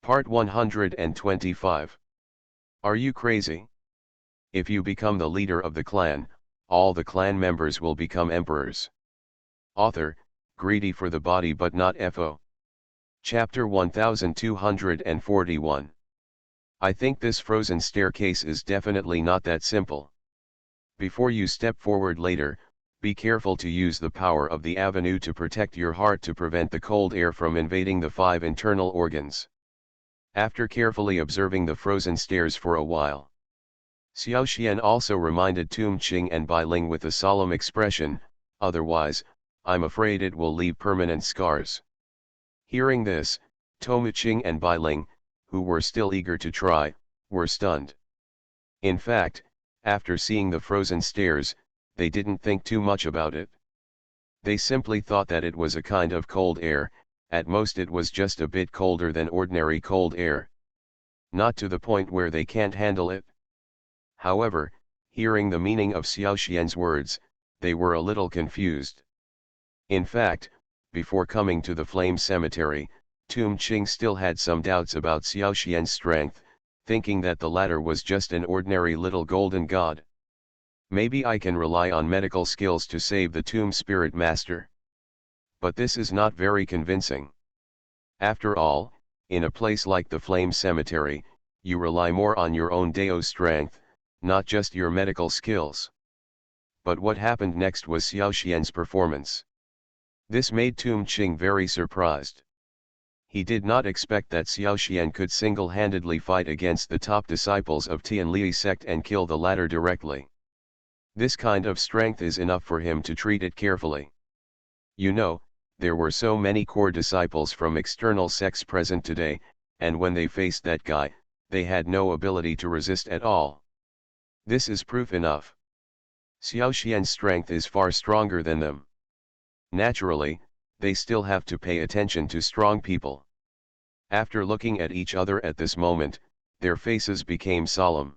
Part 125. Are you crazy? If you become the leader of the clan, all the clan members will become emperors. Author, greedy for the body but not FO. Chapter 1241. I think this frozen staircase is definitely not that simple. Before you step forward later, be careful to use the power of the avenue to protect your heart to prevent the cold air from invading the 5 internal organs. After carefully observing the frozen stairs for a while, Xiao Xian also reminded Tum Qing and Bai Ling with a solemn expression, otherwise, I'm afraid it will leave permanent scars. Hearing this, Tomu Qing and Bai Ling, who were still eager to try, were stunned. In fact, after seeing the frozen stairs, they didn't think too much about it. They simply thought that it was a kind of cold air, at most it was just a bit colder than ordinary cold air. Not to the point where they can't handle it. However, hearing the meaning of Xiao Xian's words, they were a little confused. In fact, before coming to the flame cemetery, Tum Qing still had some doubts about Xiao Xian's strength, thinking that the latter was just an ordinary little golden god. Maybe I can rely on medical skills to save the tomb spirit master. But this is not very convincing. After all, in a place like the flame cemetery, you rely more on your own Dao strength, not just your medical skills. But what happened next was Xiao Xian's performance. This made Tum Qing very surprised. He did not expect that Xiao Xian could single-handedly fight against the top disciples of Tianli sect and kill the latter directly. This kind of strength is enough for him to treat it carefully. You know, there were so many core disciples from external sects present today, and when they faced that guy, they had no ability to resist at all. This is proof enough. Xiao Xian's strength is far stronger than them. Naturally, they still have to pay attention to strong people. After looking at each other at this moment, their faces became solemn.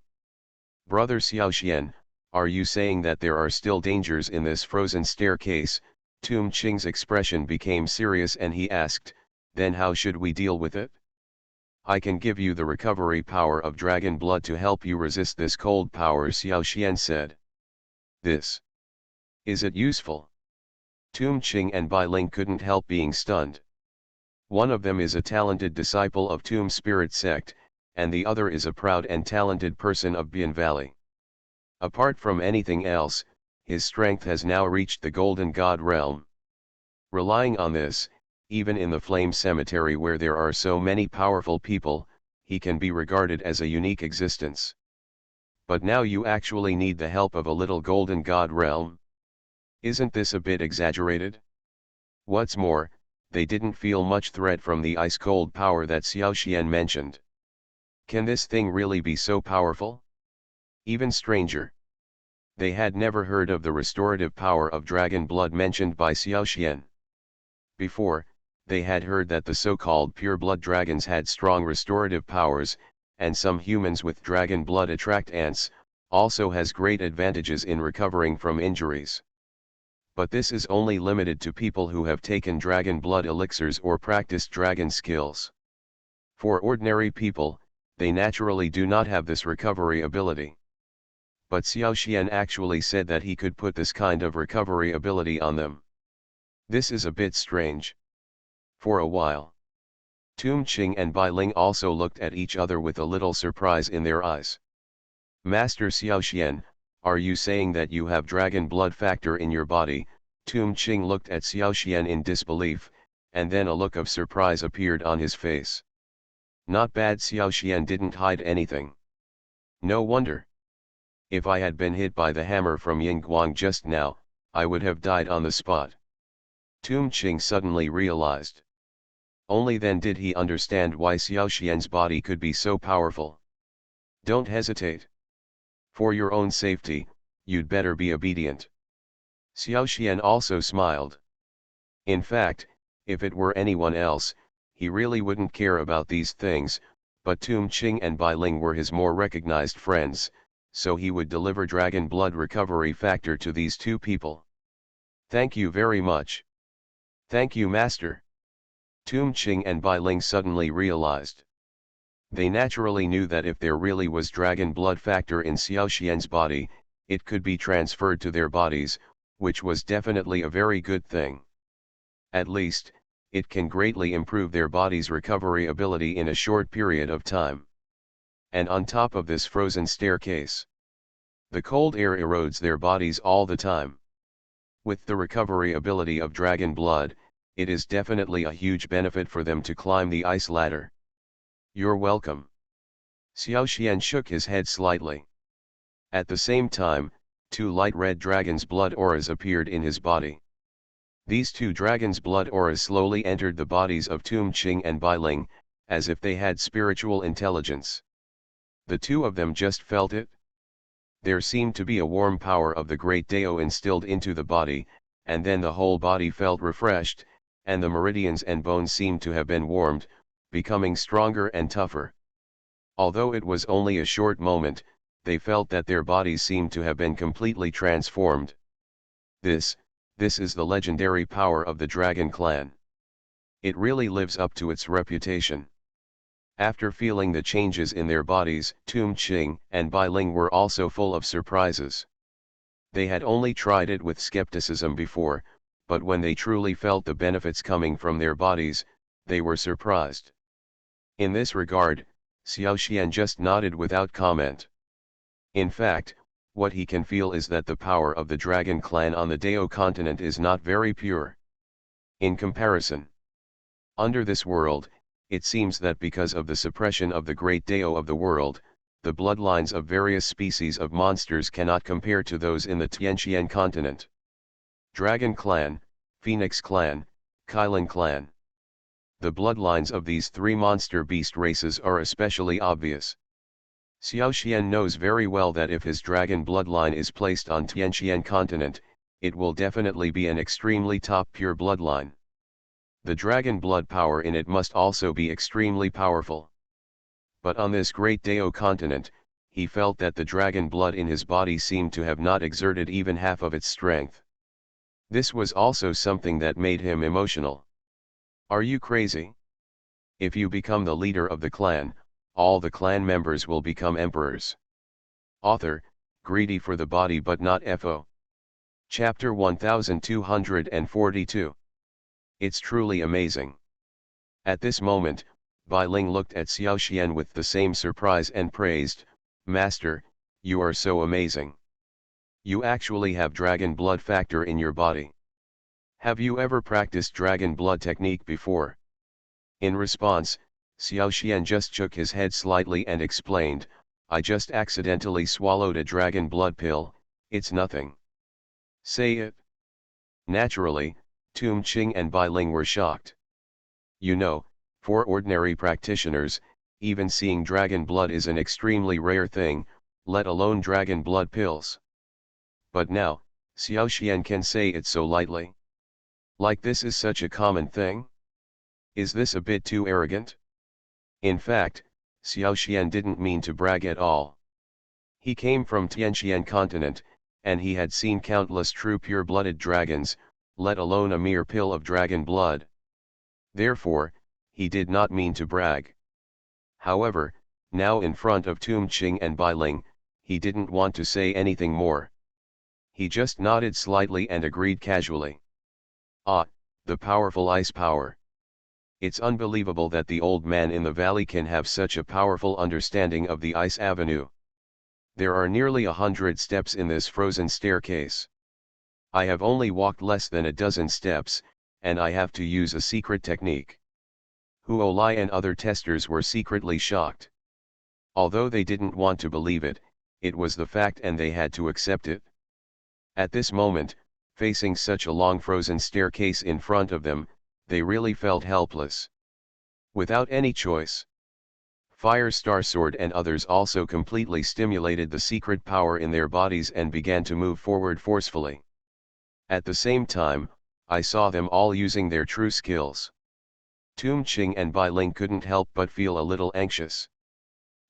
Brother Xiao Xian, are you saying that there are still dangers in this frozen staircase? Tum Qing's expression became serious and he asked, then how should we deal with it? I can give you the recovery power of dragon blood to help you resist this cold power, Xiao Xian said. This. Is it useful? Tum Qing and Bai Ling couldn't help being stunned. One of them is a talented disciple of Tomb Spirit sect, and the other is a proud and talented person of Bian Valley. Apart from anything else, his strength has now reached the Golden God realm. Relying on this, even in the Flame Cemetery where there are so many powerful people, he can be regarded as a unique existence. But now you actually need the help of a little Golden God realm? Isn't this a bit exaggerated? What's more, they didn't feel much threat from the ice-cold power that Xiao Xian mentioned. Can this thing really be so powerful? Even stranger. They had never heard of the restorative power of dragon blood mentioned by Xiao Xian. Before, they had heard that the so-called pure-blood dragons had strong restorative powers, and some humans with dragon blood attract ants, also has great advantages in recovering from injuries. But this is only limited to people who have taken dragon blood elixirs or practiced dragon skills. For ordinary people, they naturally do not have this recovery ability. But Xiao Xian actually said that he could put this kind of recovery ability on them. This is a bit strange. For a while, Tum Qing and Bai Ling also looked at each other with a little surprise in their eyes. Master Xiao Xian, are you saying that you have dragon blood factor in your body? Tum Qing looked at Xiao Xian in disbelief, and then a look of surprise appeared on his face. Not bad. Xiao Xian didn't hide anything. No wonder. If I had been hit by the hammer from Yingguang just now, I would have died on the spot. Tum Qing suddenly realized. Only then did he understand why Xiao Xian's body could be so powerful. Don't hesitate. For your own safety, you'd better be obedient. Xiao Xian also smiled. In fact, if it were anyone else, he really wouldn't care about these things, but Tum Qing and Bai Ling were his more recognized friends, so he would deliver dragon blood recovery factor to these two people. Thank you very much. Thank you, Master. Tum Qing and Bai Ling suddenly realized. They naturally knew that if there really was dragon blood factor in Xiaoxian's body, it could be transferred to their bodies, which was definitely a very good thing. At least, it can greatly improve their body's recovery ability in a short period of time. And on top of this frozen staircase, the cold air erodes their bodies all the time. With the recovery ability of dragon blood, it is definitely a huge benefit for them to climb the ice ladder. You're welcome. Xiaoxian shook his head slightly. At the same time, two light red dragon's blood auras appeared in his body. These two dragons' blood auras slowly entered the bodies of Tum Qing and Bai Ling, as if they had spiritual intelligence. The two of them just felt it. There seemed to be a warm power of the great Dao instilled into the body, and then the whole body felt refreshed, and the meridians and bones seemed to have been warmed, becoming stronger and tougher. Although it was only a short moment, they felt that their bodies seemed to have been completely transformed. This is the legendary power of the Dragon Clan. It really lives up to its reputation. After feeling the changes in their bodies, Tum Qing and Bai Ling were also full of surprises. They had only tried it with skepticism before, but when they truly felt the benefits coming from their bodies, they were surprised. In this regard, Xiaoxian just nodded without comment. In fact, what he can feel is that the power of the Dragon Clan on the Dao continent is not very pure. In comparison, under this world, it seems that because of the suppression of the great Dao of the world, the bloodlines of various species of monsters cannot compare to those in the Tianxian continent. Dragon Clan, Phoenix Clan, Kylin Clan. The bloodlines of these three monster beast races are especially obvious. Xiaoxian knows very well that if his dragon bloodline is placed on Tianxian continent, it will definitely be an extremely top pure bloodline. The dragon blood power in it must also be extremely powerful. But on this great Dao continent, he felt that the dragon blood in his body seemed to have not exerted even half of its strength. This was also something that made him emotional. Are you crazy? If you become the leader of the clan, all the clan members will become emperors. Author, greedy for the body but not FO. Chapter 1242. It's truly amazing. At this moment, Bai Ling looked at Xiaoxian with the same surprise and praised, Master, you are so amazing. You actually have dragon blood factor in your body. Have you ever practiced dragon blood technique before? In response, Xiaoxian just shook his head slightly and explained, I just accidentally swallowed a dragon blood pill, it's nothing. Say it. Naturally, Tum Qing and Bai Ling were shocked. You know, for ordinary practitioners, even seeing dragon blood is an extremely rare thing, let alone dragon blood pills. But now, Xiaoxian can say it so lightly. Like this is such a common thing? Is this a bit too arrogant? In fact, Xiaoxian didn't mean to brag at all. He came from Tianxian continent, and he had seen countless true pure-blooded dragons, let alone a mere pill of dragon blood. Therefore, he did not mean to brag. However, now in front of Tum Qing and Bai Ling, he didn't want to say anything more. He just nodded slightly and agreed casually. Ah, the powerful ice power. It's unbelievable that the old man in the valley can have such a powerful understanding of the ice avenue. There are nearly 100 steps in this frozen staircase. I have only walked less than a dozen steps, and I have to use a secret technique. Huo Lai and other testers were secretly shocked. Although they didn't want to believe it, it was the fact and they had to accept it. At this moment, facing such a long frozen staircase in front of them, they really felt helpless. Without any choice. Fire Star Sword and others also completely stimulated the secret power in their bodies and began to move forward forcefully. At the same time, I saw them all using their true skills. Tum Qing and Bai Ling couldn't help but feel a little anxious.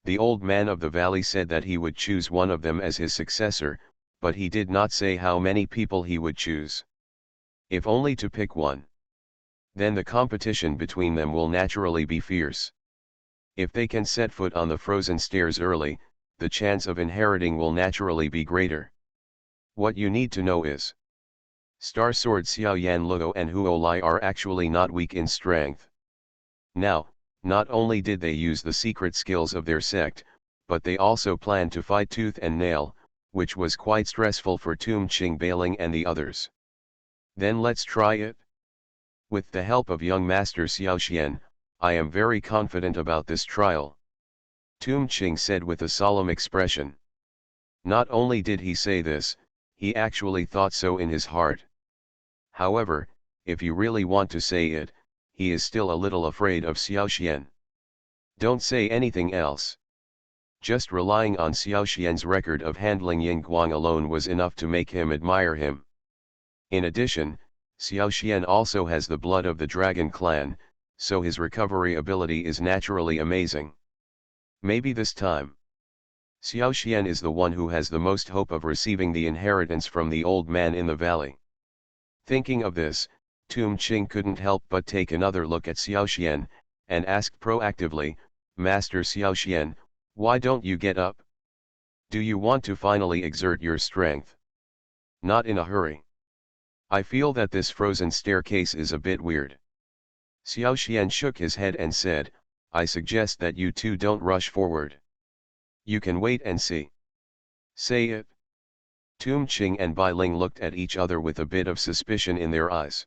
The old man of the valley said that he would choose one of them as his successor, but he did not say how many people he would choose. If only to pick one. Then the competition between them will naturally be fierce. If they can set foot on the frozen stairs early, the chance of inheriting will naturally be greater. What you need to know is, Star Sword Xiao Yan Luo and Huo Lai are actually not weak in strength. Now, not only did they use the secret skills of their sect, but they also planned to fight tooth and nail, which was quite stressful for Tum Ching Bailing and the others. Then let's try it. With the help of young Master Xiao Xian, I am very confident about this trial. Tum Ching said with a solemn expression. Not only did he say this, he actually thought so in his heart. However, if you really want to say it, he is still a little afraid of Xiao Xian. Don't say anything else. Just relying on Xiao Xian's record of handling Ying Guang alone was enough to make him admire him. In addition, Xiao Xian also has the blood of the dragon clan, so his recovery ability is naturally amazing. Maybe this time, Xiao Xian is the one who has the most hope of receiving the inheritance from the old man in the valley. Thinking of this, Tum Ching couldn't help but take another look at Xiao Xian, and asked proactively, Master Xiao Xian, why don't you get up? Do you want to finally exert your strength? Not in a hurry. I feel that this frozen staircase is a bit weird. Xiao Xian shook his head and said, I suggest that you two don't rush forward. You can wait and see. Say it. Tum Ching and Bai Ling looked at each other with a bit of suspicion in their eyes.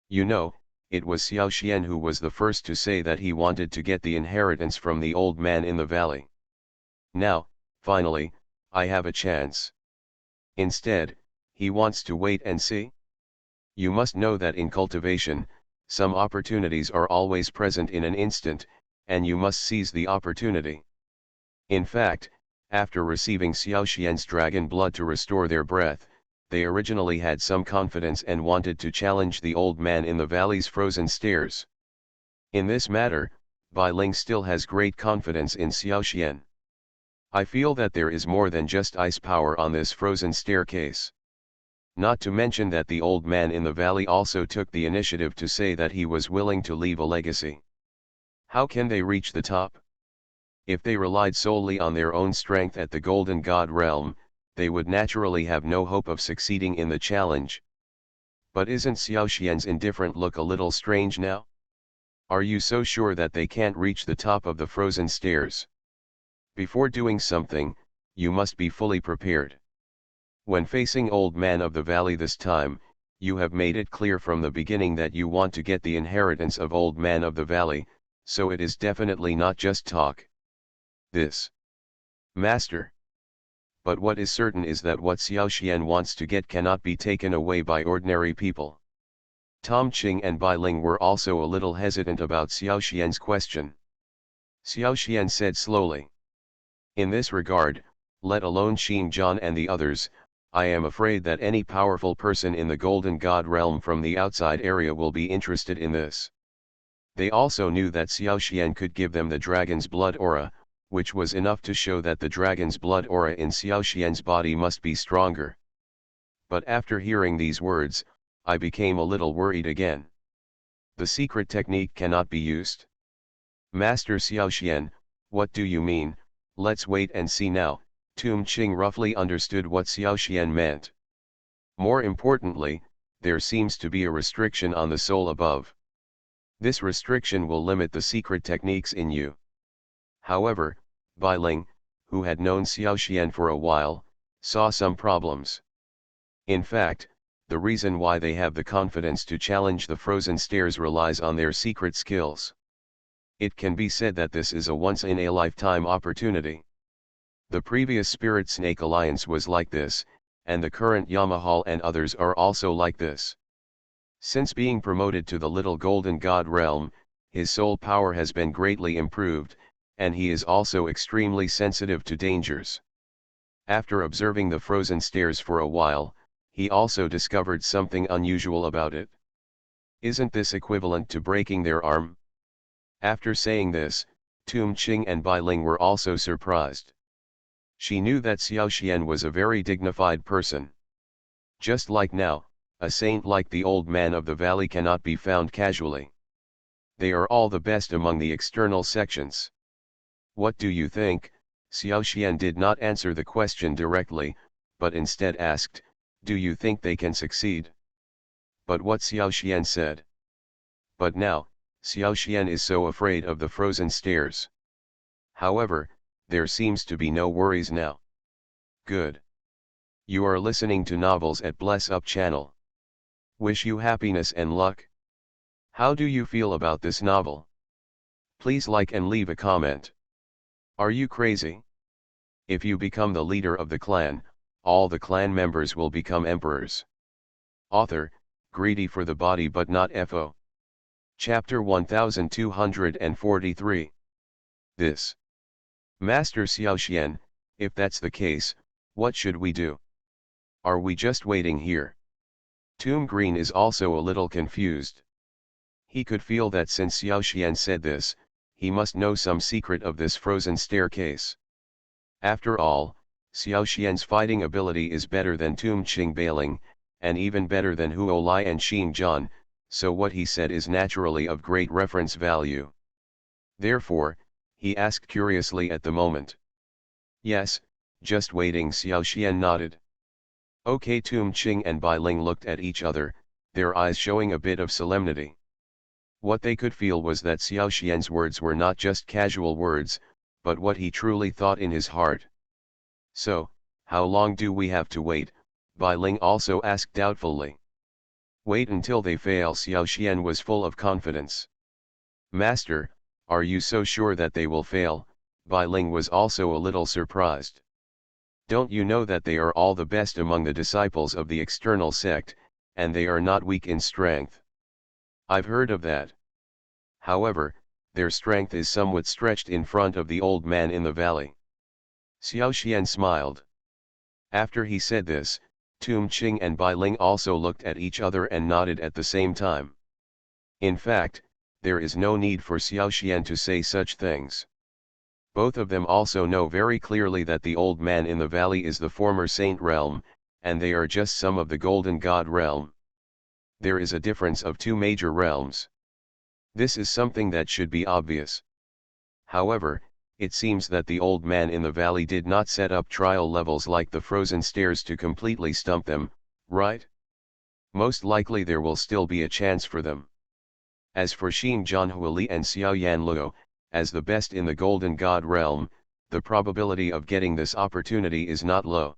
You know, it was Xiao Xian who was the first to say that he wanted to get the inheritance from the old man in the valley. Now, finally, I have a chance. Instead, he wants to wait and see? You must know that in cultivation, some opportunities are always present in an instant, and you must seize the opportunity. In fact, after receiving Xiao Xian's dragon blood to restore their breath, they originally had some confidence and wanted to challenge the old man in the valley's frozen stairs. In this matter, Bai Ling still has great confidence in Xiao Xian. I feel that there is more than just ice power on this frozen staircase. Not to mention that the old man in the valley also took the initiative to say that he was willing to leave a legacy. How can they reach the top? If they relied solely on their own strength at the Golden God realm, they would naturally have no hope of succeeding in the challenge. But isn't Xiao Xian's indifferent look a little strange now? Are you so sure that they can't reach the top of the frozen stairs? Before doing something, you must be fully prepared. When facing Old Man of the Valley this time, you have made it clear from the beginning that you want to get the inheritance of Old Man of the Valley, so it is definitely not just talk. This. Master. But what is certain is that what Xiao Xian wants to get cannot be taken away by ordinary people. Tom Ching and Bai Ling were also a little hesitant about Xiao Xian's question. Xiao Xian said slowly. In this regard, let alone Xin Zhan and the others, I am afraid that any powerful person in the Golden God realm from the outside area will be interested in this. They also knew that Xiao Xian could give them the dragon's blood aura, which was enough to show that the dragon's blood aura in Xiao Xian's body must be stronger. But after hearing these words, I became a little worried again. The secret technique cannot be used. Master Xiao Xian, what do you mean? Let's wait and see now. Tum Ching roughly understood what Xiao Xian meant. More importantly, there seems to be a restriction on the soul above. This restriction will limit the secret techniques in you. However, Bai Ling, who had known Xiao Xian for a while, saw some problems. In fact, the reason why they have the confidence to challenge the frozen stairs relies on their secret skills. It can be said that this is a once-in-a-lifetime opportunity. The previous Spirit Snake Alliance was like this, and the current Yamahal and others are also like this. Since being promoted to the Little Golden God realm, his soul power has been greatly improved, and he is also extremely sensitive to dangers. After observing the frozen stairs for a while, he also discovered something unusual about it. Isn't this equivalent to breaking their arm? After saying this, Tum Ching and Bai Ling were also surprised. She knew that Xiao Xian was a very dignified person. Just like now, a saint like the old man of the valley cannot be found casually. They are all the best among the external sections. What do you think? Xiao Xian did not answer the question directly, but instead asked, do you think they can succeed? But what Xiao Xian said. But now, Xiao Xian is so afraid of the frozen stairs. However, there seems to be no worries now. Good. You are listening to Novels at Bless Up channel. Wish you happiness and luck. How do you feel about this novel? Please like and leave a comment. Are you crazy? If you become the leader of the clan, all the clan members will become emperors. Author, greedy for the body but not FO. Chapter 1243. This. Master Xiao Xian, if that's the case, what should we do? Are we just waiting here? Tomb Green is also a little confused. He could feel that since Xiao Xian said this, he must know some secret of this frozen staircase. After all, Xiao Xian's fighting ability is better than Tomb Qing Bailing, and even better than Huo Lai and Xing Zhan, so what he said is naturally of great reference value. Therefore, he asked curiously at the moment. Yes, just waiting. Xiao Xian nodded. Okay. Tomb Qing and Bai Ling looked at each other, their eyes showing a bit of solemnity. What they could feel was that Xiao Xian's words were not just casual words, but what he truly thought in his heart. So, how long do we have to wait? Bai Ling also asked doubtfully. Wait until they fail. Xiao Xian was full of confidence. Master, are you so sure that they will fail? Bai Ling was also a little surprised. Don't you know that they are all the best among the disciples of the external sect, and they are not weak in strength? I've heard of that. However, their strength is somewhat stretched in front of the old man in the valley. Xiao Xian smiled. After he said this, Tomb Qing and Bai Ling also looked at each other and nodded at the same time. In fact, there is no need for Xiao Xian to say such things. Both of them also know very clearly that the old man in the valley is the former Saint Realm, and they are just some of the Golden God Realm. There is a difference of two major realms. This is something that should be obvious. However, it seems that the old man in the valley did not set up trial levels like the frozen stairs to completely stump them, right? Most likely there will still be a chance for them. As for Xing Zhanhuili and Xiao Yanluo, as the best in the Golden God Realm, the probability of getting this opportunity is not low.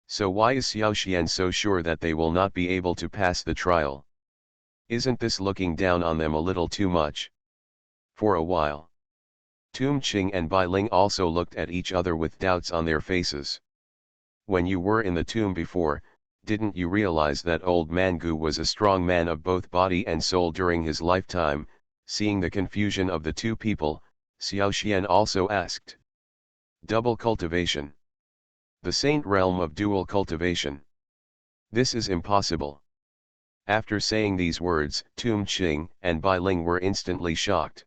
So why is Xiao Xian so sure that they will not be able to pass the trial? Isn't this looking down on them a little too much? For a while, Tomb Qing and Bai Ling also looked at each other with doubts on their faces. When you were in the tomb before, didn't you realize that old man Gu was a strong man of both body and soul during his lifetime? Seeing the confusion of the two people, Xiao Xian also asked. Double cultivation. The Saint Realm of dual cultivation. This is impossible. After saying these words, Tomb Qing and Bai Ling were instantly shocked.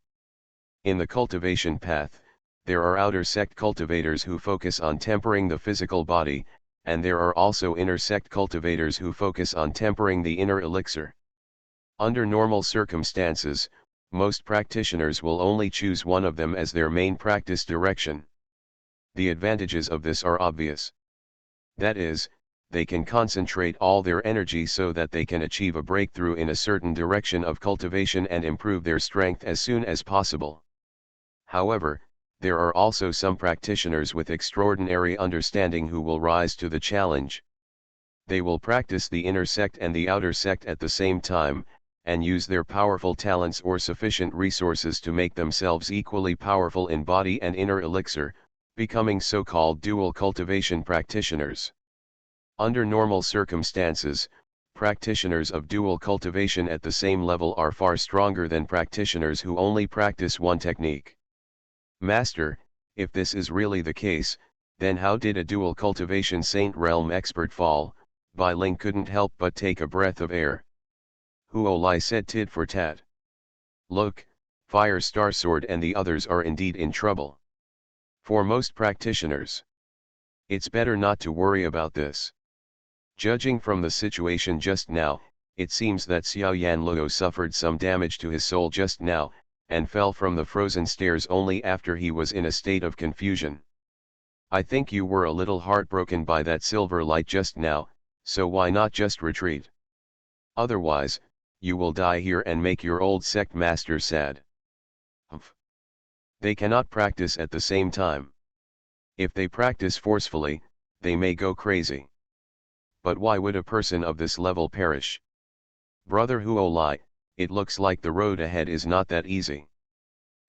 In the cultivation path, there are outer sect cultivators who focus on tempering the physical body, and there are also inner sect cultivators who focus on tempering the inner elixir. Under normal circumstances, most practitioners will only choose one of them as their main practice direction. The advantages of this are obvious. That is, they can concentrate all their energy so that they can achieve a breakthrough in a certain direction of cultivation and improve their strength as soon as possible. However, there are also some practitioners with extraordinary understanding who will rise to the challenge. They will practice the inner sect and the outer sect at the same time, and use their powerful talents or sufficient resources to make themselves equally powerful in body and inner elixir, becoming so-called dual cultivation practitioners. Under normal circumstances, practitioners of dual cultivation at the same level are far stronger than practitioners who only practice one technique. Master, if this is really the case, then how did a dual cultivation Saint Realm expert fall? Bai Ling couldn't help but take a breath of air. Huo Lai said tit for tat. Look, Fire Star Sword and the others are indeed in trouble. For most practitioners, it's better not to worry about this. Judging from the situation just now, it seems that Xiao Yanluo suffered some damage to his soul just now, and fell from the frozen stairs only after he was in a state of confusion. I think you were a little heartbroken by that silver light just now, so why not just retreat? Otherwise, you will die here and make your old sect master sad. Humph. They cannot practice at the same time. If they practice forcefully, they may go crazy. But why would a person of this level perish? Brother Huolai, it looks like the road ahead is not that easy.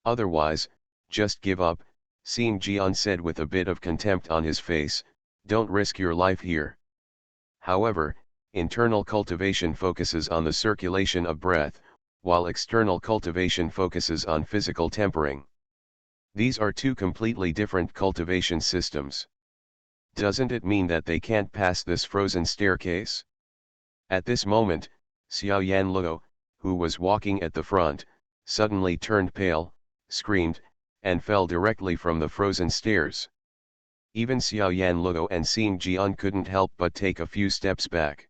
Otherwise, just give up, Sing Jian said with a bit of contempt on his face, don't risk your life here. However, internal cultivation focuses on the circulation of breath, while external cultivation focuses on physical tempering. These are two completely different cultivation systems. Doesn't it mean that they can't pass this frozen staircase? At this moment, Xiao Yanluo, who was walking at the front, suddenly turned pale, screamed, and fell directly from the frozen stairs. Even Xiao Yanluo and Sing Jian couldn't help but take a few steps back.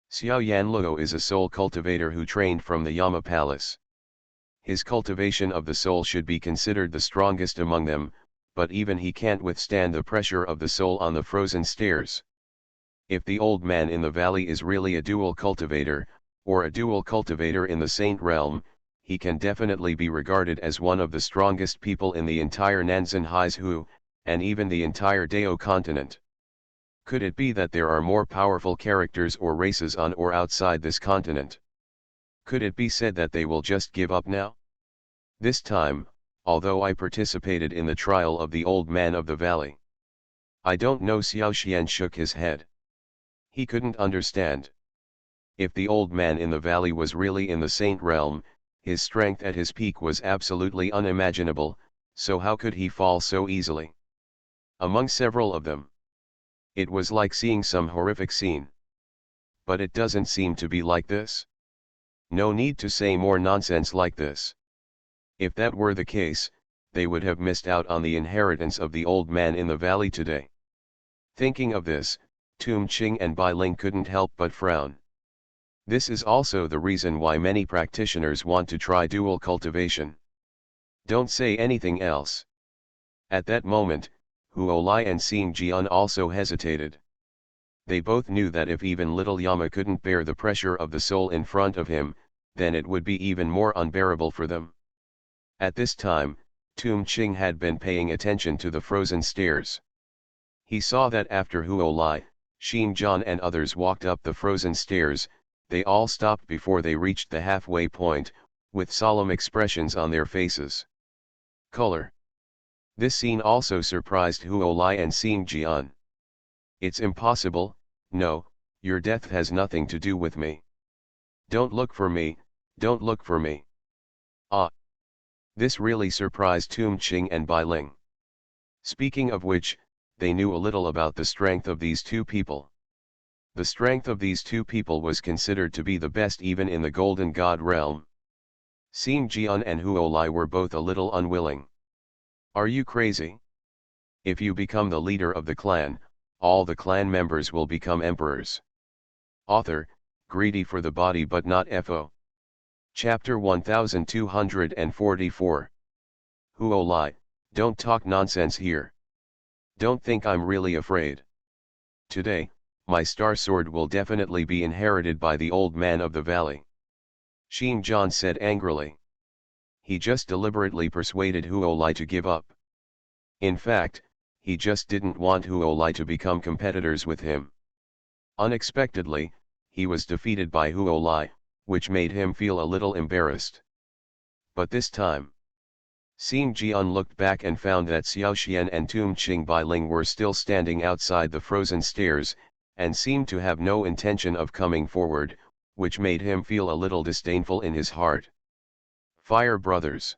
Xiao Yanluo is a soul cultivator who trained from the Yama Palace. His cultivation of the soul should be considered the strongest among them, but even he can't withstand the pressure of the soul on the frozen stairs. If the old man in the valley is really a dual cultivator, or a dual cultivator in the saint realm, he can definitely be regarded as one of the strongest people in the entire Nanzan Haizhu, and even the entire Dao continent. Could it be that there are more powerful characters or races on or outside this continent? Could it be said that they will just give up now? This time, although I participated in the trial of the old man of the valley. I don't know. Xiao Xian shook his head. He couldn't understand. If the old man in the valley was really in the saint realm, his strength at his peak was absolutely unimaginable, so how could he fall so easily? Among several of them. It was like seeing some horrific scene. But it doesn't seem to be like this. No need to say more nonsense like this. If that were the case, they would have missed out on the inheritance of the old man in the valley today. Thinking of this, Tum Ching and Bai Ling couldn't help but frown. This is also the reason why many practitioners want to try dual cultivation. Don't say anything else. At that moment, Huolai and Sing Jian also hesitated. They both knew that if even little Yama couldn't bear the pressure of the soul in front of him, then it would be even more unbearable for them. At this time, Tum Ching had been paying attention to the frozen stairs. He saw that after Huolai, Xin Zhan and others walked up the frozen stairs, they all stopped before they reached the halfway point, with solemn expressions on their faces. Color. This scene also surprised Huolai and Sing Jian. It's impossible, no, your death has nothing to do with me. Don't look for me, don't look for me. Ah! This really surprised Tum Ching and Bai Ling. Speaking of which, they knew a little about the strength of these two people. The strength of these two people was considered to be the best even in the Golden God realm. Sing Jian and Huolai were both a little unwilling. Are you crazy? If you become the leader of the clan, all the clan members will become emperors. Author, greedy for the body but not FO. Chapter 1244. Huolai, don't talk nonsense here. Don't think I'm really afraid. Today, my star sword will definitely be inherited by the old man of the valley. Xin Zhan said angrily. He just deliberately persuaded Huolai to give up. In fact, he just didn't want Huolai to become competitors with him. Unexpectedly, he was defeated by Huolai, which made him feel a little embarrassed. But this time, Sing Jian looked back and found that Xiao Xian and Tum Ching Bai Ling were still standing outside the frozen stairs, and seemed to have no intention of coming forward, which made him feel a little disdainful in his heart. Fire brothers!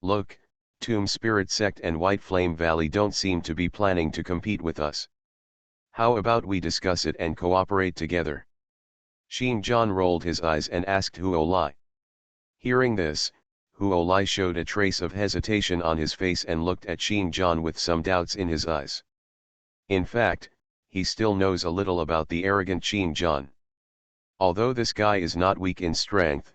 Look, Tomb Spirit Sect and White Flame Valley don't seem to be planning to compete with us. How about we discuss it and cooperate together? Xin Zhan rolled his eyes and asked Huolai. Hearing this, Huolai showed a trace of hesitation on his face and looked at Xin Zhan with some doubts in his eyes. In fact, he still knows a little about the arrogant Xin Zhan. Although this guy is not weak in strength,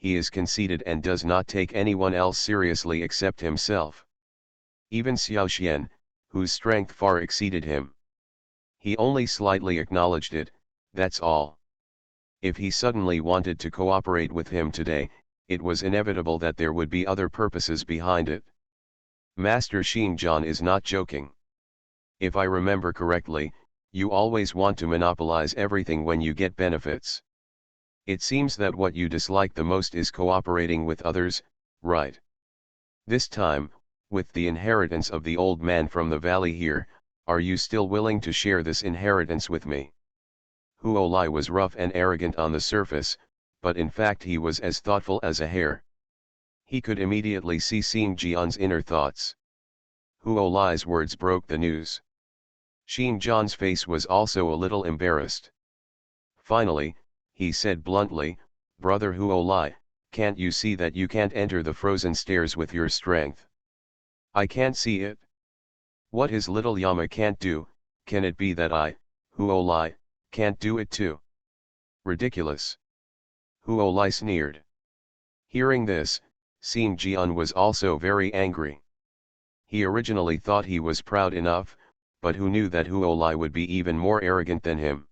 he is conceited and does not take anyone else seriously except himself. Even Xiao Xian, whose strength far exceeded him. He only slightly acknowledged it, that's all. If he suddenly wanted to cooperate with him today, it was inevitable that there would be other purposes behind it. Master Xinjiang is not joking. If I remember correctly, you always want to monopolize everything when you get benefits. It seems that what you dislike the most is cooperating with others, right? This time, with the inheritance of the old man from the valley here, are you still willing to share this inheritance with me? Huo Lai was rough and arrogant on the surface, but in fact he was as thoughtful as a hare. He could immediately see Xing Jian's inner thoughts. Huo Lai's words broke the news. Xing Jian's face was also a little embarrassed. Finally, he said bluntly, "Brother Huo Lai, can't you see that you can't enter the frozen stairs with your strength?" "I can't see it. What his little Yama can't do, can it be that I, Huo Lai, can't do it too?" "Ridiculous." Huo Lai sneered. Hearing this, Xing Jian was also very angry. He originally thought he was proud enough, but who knew that Huo Lai would be even more arrogant than him?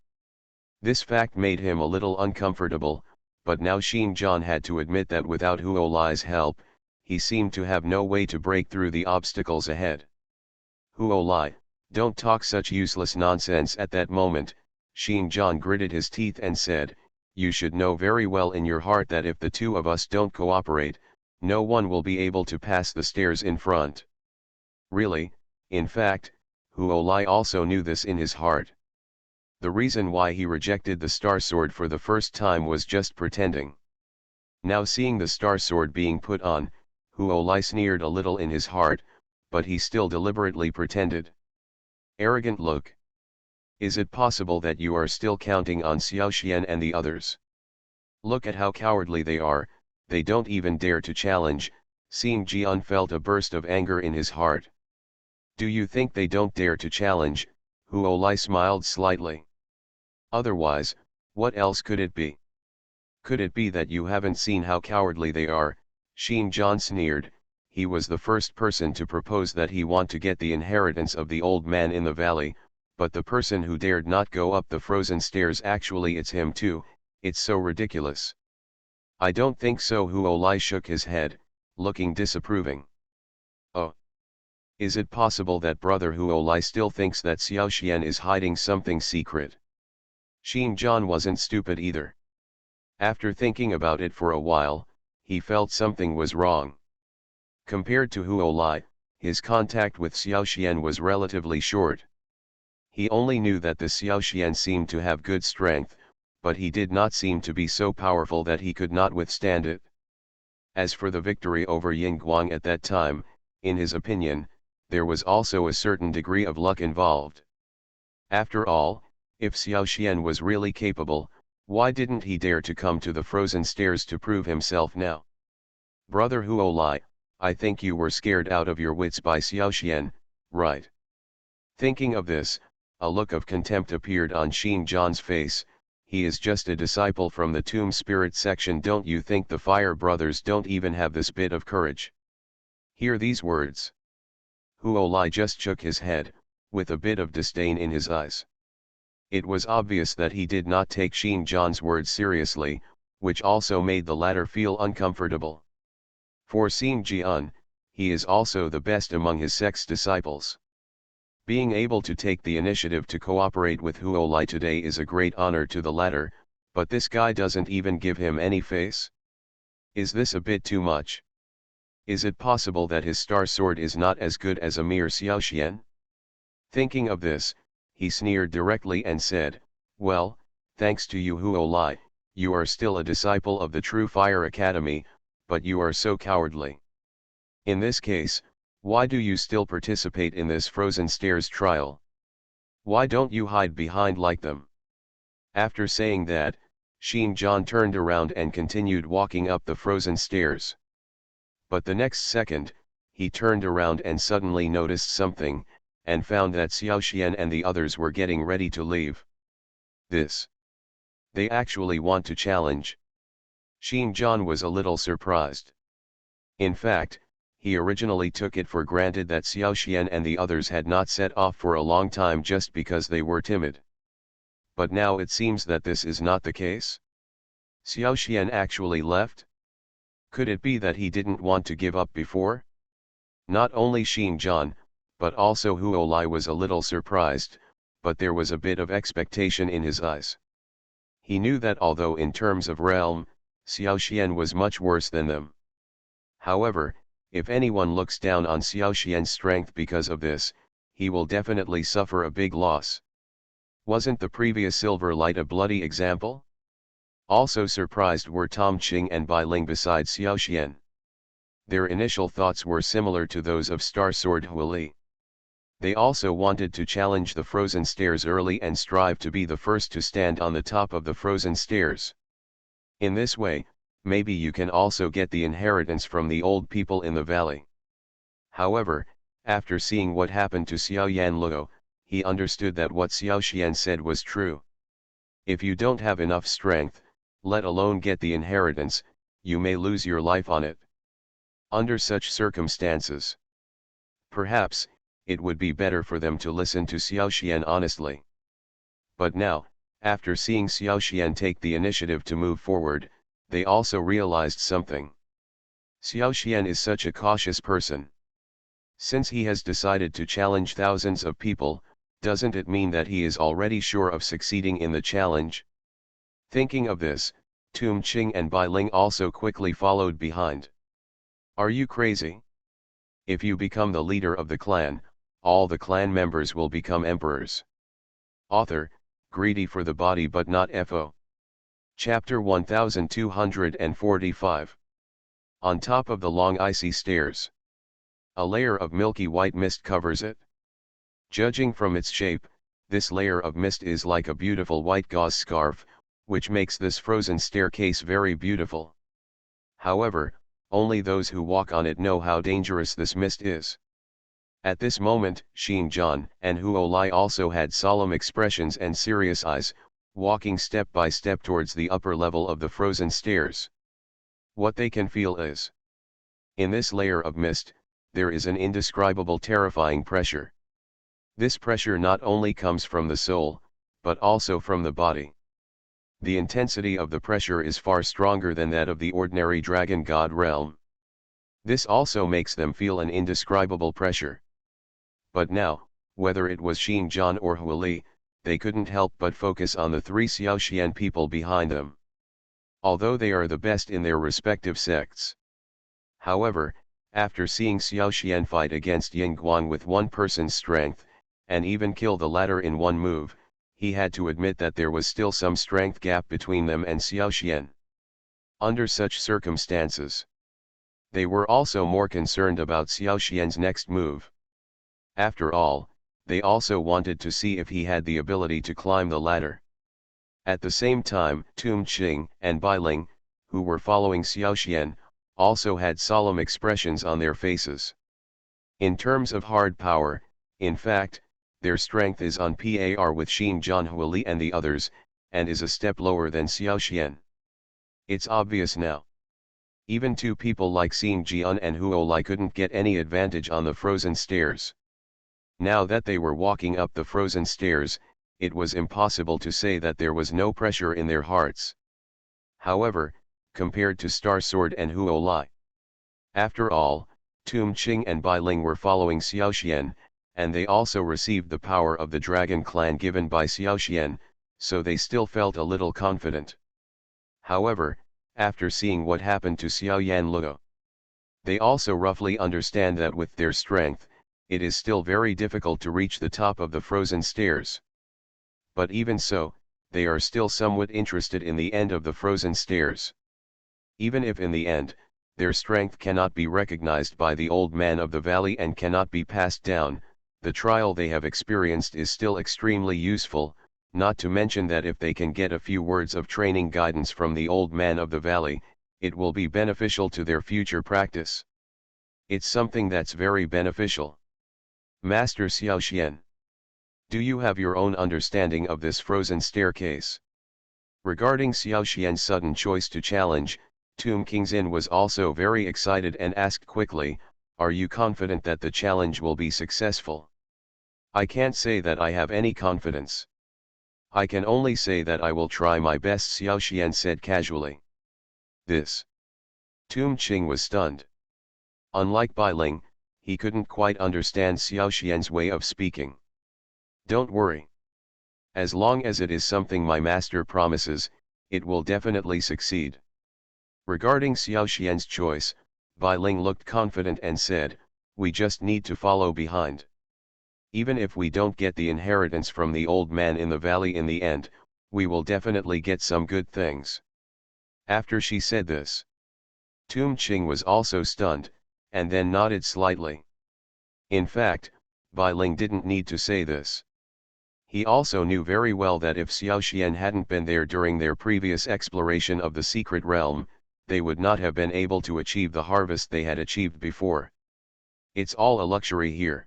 This fact made him a little uncomfortable, but now Xing Jian had to admit that without Huo Lai's help, he seemed to have no way to break through the obstacles ahead. "Huo Lai, don't talk such useless nonsense." At that moment, Xing Jian gritted his teeth and said, "You should know very well in your heart that if the two of us don't cooperate, no one will be able to pass the stairs in front." Really, in fact, Huo Lai also knew this in his heart. The reason why he rejected the Star Sword for the first time was just pretending. Now seeing the Star Sword being put on, Huo Lai sneered a little in his heart, but he still deliberately pretended. "Arrogant look. Is it possible that you are still counting on Xiao Xian and the others? Look at how cowardly they are, they don't even dare to challenge." Xing Jian felt a burst of anger in his heart. "Do you think they don't dare to challenge?" Huo Lai smiled slightly. "Otherwise, what else could it be? Could it be that you haven't seen how cowardly they are?" Xing Jian sneered. He was the first person to propose that he want to get the inheritance of the old man in the valley, but the person who dared not go up the frozen stairs, actually it's him too. It's so ridiculous. "I don't think so." Huo Lai shook his head, looking disapproving. "Oh. Is it possible that brother Huo Lai still thinks that Xiao Xian is hiding something secret?" Xing Jian wasn't stupid either. After thinking about it for a while, he felt something was wrong. Compared to Huo Lai, his contact with Xiao Xian was relatively short. He only knew that the Xiao Xian seemed to have good strength, but he did not seem to be so powerful that he could not withstand it. As for the victory over Yin Guang at that time, in his opinion, there was also a certain degree of luck involved. After all, if Xiao Xian was really capable, why didn't he dare to come to the frozen stairs to prove himself now? "Brother Huo Lai, I think you were scared out of your wits by Xiao Xian, right?" Thinking of this, a look of contempt appeared on Xing Jian's face. "He is just a disciple from the tomb spirit section. Don't you think the Fire Brothers don't even have this bit of courage?" Hear these words. Huo Lai just shook his head, with a bit of disdain in his eyes. It was obvious that he did not take Xing Jian's words seriously, which also made the latter feel uncomfortable. For Xing Jian, he is also the best among his sect's disciples. Being able to take the initiative to cooperate with Huo Lai today is a great honor to the latter, but this guy doesn't even give him any face. Is this a bit too much? Is it possible that his star sword is not as good as a mere Xiao Xian? Thinking of this, he sneered directly and said, "Well, thanks to you Huo Lai, you are still a disciple of the True Fire Academy, but you are so cowardly. In this case, why do you still participate in this frozen stairs trial? Why don't you hide behind like them?" After saying that, Xing Jian turned around and continued walking up the frozen stairs. But the next second, he turned around and suddenly noticed something, and found that Xiao Xian and the others were getting ready to leave. They actually want to challenge. Xinjiang was a little surprised. In fact, he originally took it for granted that Xiaoxian and the others had not set off for a long time just because they were timid. But now it seems that this is not the case. Xiaoxian actually left? Could it be that he didn't want to give up before? Not only Xinjiang, but also Huo Lai was a little surprised, but there was a bit of expectation in his eyes. He knew that although in terms of realm, Xiaoxian was much worse than them. However, if anyone looks down on Xiaoxian's strength because of this, he will definitely suffer a big loss. Wasn't the previous Silver Light a bloody example? Also surprised were Tom Qing and Bai Ling besides Xiaoxian. Their initial thoughts were similar to those of Star Sword Huili. They also wanted to challenge the frozen stairs early and strive to be the first to stand on the top of the frozen stairs. In this way, maybe you can also get the inheritance from the old people in the valley. However, after seeing what happened to Xiaoyan Luo, he understood that what Xiaoxian said was true. If you don't have enough strength, let alone get the inheritance, you may lose your life on it. Under such circumstances, perhaps, it would be better for them to listen to Xiaoxian honestly. But now, after seeing Xiaoxian take the initiative to move forward, they also realized something. Xiaoxian is such a cautious person. Since he has decided to challenge thousands of people, doesn't it mean that he is already sure of succeeding in the challenge? Thinking of this, Tom Qing and Bai Ling also quickly followed behind. Are you crazy? If you become the leader of the clan, all the clan members will become emperors. Author, greedy for the body but not FO. Chapter 1245. On top of the long icy stairs, a layer of milky white mist covers it. Judging from its shape, this layer of mist is like a beautiful white gauze scarf, which makes this frozen staircase very beautiful. However, only those who walk on it know how dangerous this mist is. At this moment, Xinjiang and Huo Lai also had solemn expressions and serious eyes, walking step by step towards the upper level of the frozen stairs. What they can feel is, in this layer of mist, there is an indescribable terrifying pressure. This pressure not only comes from the soul, but also from the body. The intensity of the pressure is far stronger than that of the ordinary dragon god realm. This also makes them feel an indescribable pressure. But now, whether it was Xinjiang or Huili, they couldn't help but focus on the three Xiaoxian people behind them. Although they are the best in their respective sects. However, after seeing Xiaoxian fight against Yingguang with one person's strength, and even kill the latter in one move, he had to admit that there was still some strength gap between them and Xiaoxian. Under such circumstances, they were also more concerned about Xiaoxian's next move. After all, they also wanted to see if he had the ability to climb the ladder. At the same time, Tom Qing and Bai Ling, who were following Xiaoxian, also had solemn expressions on their faces. In terms of hard power, in fact, their strength is on par with Xinjiang Huili and the others, and is a step lower than Xiaoxian. It's obvious now. Even two people like Xinjiang and Huo Lai couldn't get any advantage on the frozen stairs. Now that they were walking up the frozen stairs, it was impossible to say that there was no pressure in their hearts. However, compared to Star Sword and Huo Lai. After all, Tom Qing and Bai Ling were following Xiaoxian, and they also received the power of the Dragon Clan given by Xiaoxian, so they still felt a little confident. However, after seeing what happened to Xiaoyan Luo, they also roughly understand that with their strength, it is still very difficult to reach the top of the frozen stairs. But even so, they are still somewhat interested in the end of the frozen stairs. Even if in the end, their strength cannot be recognized by the old man of the valley and cannot be passed down, the trial they have experienced is still extremely useful, not to mention that if they can get a few words of training guidance from the old man of the valley, it will be beneficial to their future practice. It's something that's very beneficial. Master Xiaoxian, do you have your own understanding of this frozen staircase? Regarding Xiaoxian's sudden choice to challenge, Tomb King's was also very excited and asked quickly, "Are you confident that the challenge will be successful?" "I can't say that I have any confidence. I can only say that I will try my best," Xiao Xian said casually. This. Tomb Qing was stunned. Unlike Bai Ling, he couldn't quite understand Xiao Xian's way of speaking. "Don't worry. As long as it is something my master promises, it will definitely succeed." Regarding Xiao Xian's choice, Bai Ling looked confident and said, "We just need to follow behind. Even if we don't get the inheritance from the old man in the valley in the end, we will definitely get some good things." After she said this, Tomb Qing was also stunned, and then nodded slightly. In fact, Bai Ling didn't need to say this. He also knew very well that if Xiao Xian hadn't been there during their previous exploration of the secret realm, they would not have been able to achieve the harvest they had achieved before. It's all a luxury here.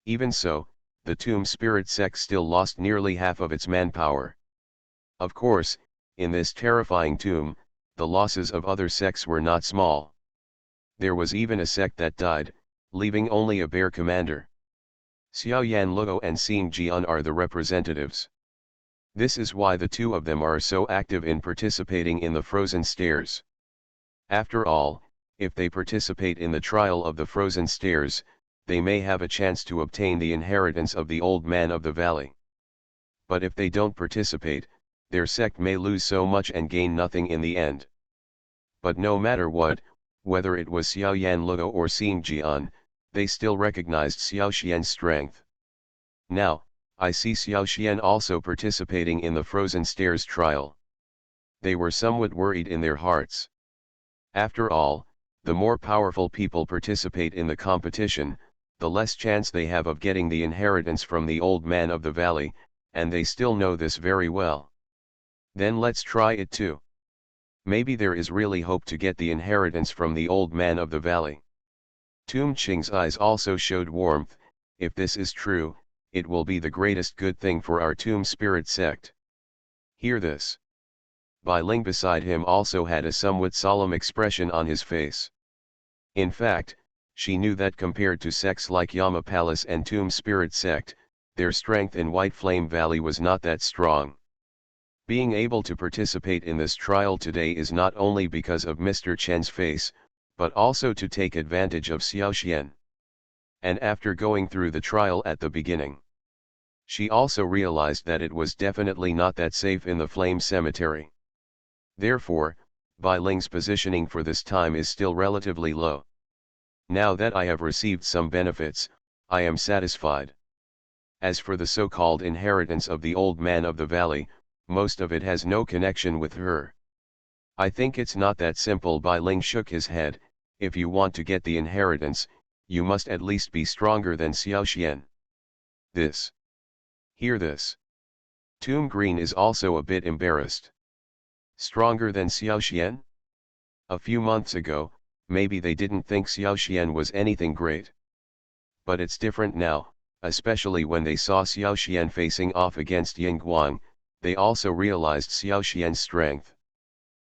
Even so, the Tomb Spirit sect still lost nearly half of its manpower. Of course, in this terrifying tomb, the losses of other sects were not small. There was even a sect that died, leaving only a bare commander. Xiao Yan Luo and Xing Jian are the representatives. This is why the two of them are so active in participating in the Frozen Stairs. After all, if they participate in the trial of the Frozen Stairs, they may have a chance to obtain the inheritance of the Old Man of the Valley. But if they don't participate, their sect may lose so much and gain nothing in the end. But no matter what, whether it was Xiao Yan Luo or Xing Jian, they still recognized Xiao Xian's strength. Now, I see Xiao Xian also participating in the Frozen Stairs trial. They were somewhat worried in their hearts. After all, the more powerful people participate in the competition, the less chance they have of getting the inheritance from the Old Man of the Valley, and they still know this very well. Then let's try it too. Maybe there is really hope to get the inheritance from the Old Man of the Valley. Tomb Qing's eyes also showed warmth. If this is true, it will be the greatest good thing for our Tomb Spirit sect. Hear this. Bai Ling beside him also had a somewhat solemn expression on his face. In fact, she knew that compared to sects like Yama Palace and Tomb Spirit sect, their strength in White Flame Valley was not that strong. Being able to participate in this trial today is not only because of Mr. Chen's face, but also to take advantage of Xiao Xian. And after going through the trial at the beginning, she also realized that it was definitely not that safe in the Flame Cemetery. Therefore, Bai Ling's positioning for this time is still relatively low. Now that I have received some benefits, I am satisfied. As for the so-called inheritance of the Old Man of the Valley, most of it has no connection with her. I think it's not that simple. Bai Ling shook his head. If you want to get the inheritance, you must at least be stronger than Xiao Xian. This. Hear this. Tomb Green is also a bit embarrassed. Stronger than Xiao Xian? A few months ago, maybe they didn't think Xiao Xian was anything great. But it's different now, especially when they saw Xiao Xian facing off against Ying Guang, they also realized Xiao Xian's strength.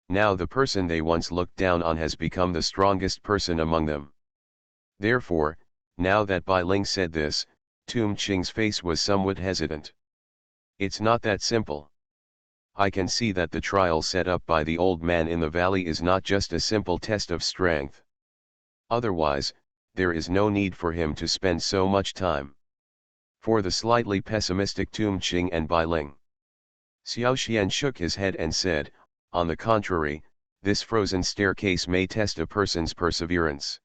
Now the person they once looked down on has become the strongest person among them. Therefore, now that Bai Ling said this, Tomb Qing's face was somewhat hesitant. It's not that simple. I can see that the trial set up by the Old Man in the Valley is not just a simple test of strength. Otherwise, there is no need for him to spend so much time. For the slightly pessimistic Tomb Qing and Bai Ling, Xiao Xian shook his head and said, on the contrary, this frozen staircase may test a person's perseverance.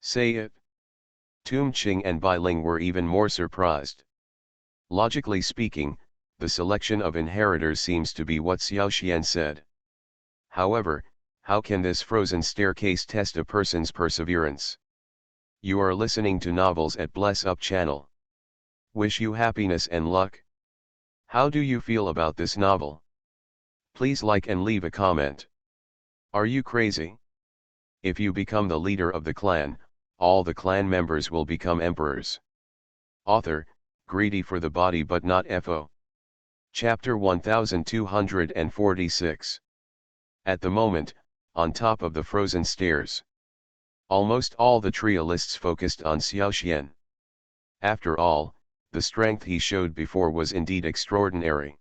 Say it. Tomb Qing and Bai Ling were even more surprised. Logically speaking, the selection of inheritors seems to be what Xiao Xian said. However, how can this frozen staircase test a person's perseverance? You are listening to Novels at Bless Up channel. Wish you happiness and luck. How do you feel about this novel? Please like and leave a comment. Are you crazy? If you become the leader of the clan, all the clan members will become emperors. Author, greedy for the body but not FO. Chapter 1246. At the moment, on top of the frozen stairs. Almost all the trialists focused on Xiaoxian. After all, the strength he showed before was indeed extraordinary.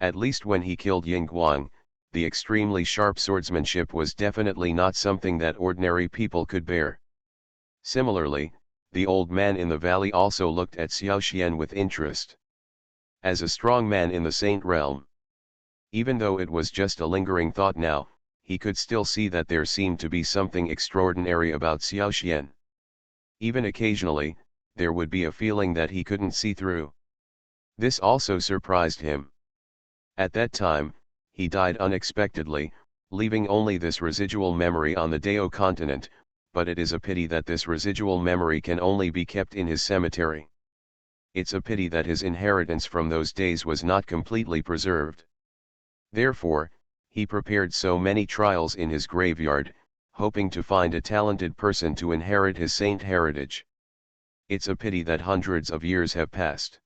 At least when he killed Ying Guang, the extremely sharp swordsmanship was definitely not something that ordinary people could bear. Similarly, the old man in the valley also looked at Xiaoxian with interest. As a strong man in the saint realm, even though it was just a lingering thought now, he could still see that there seemed to be something extraordinary about Xiaoxian. Even occasionally, there would be a feeling that he couldn't see through. This also surprised him. At that time, he died unexpectedly, leaving only this residual memory on the Dao continent, but it is a pity that this residual memory can only be kept in his cemetery. It's a pity that his inheritance from those days was not completely preserved. Therefore, he prepared so many trials in his graveyard, hoping to find a talented person to inherit his saint heritage. It's a pity that hundreds of years have passed.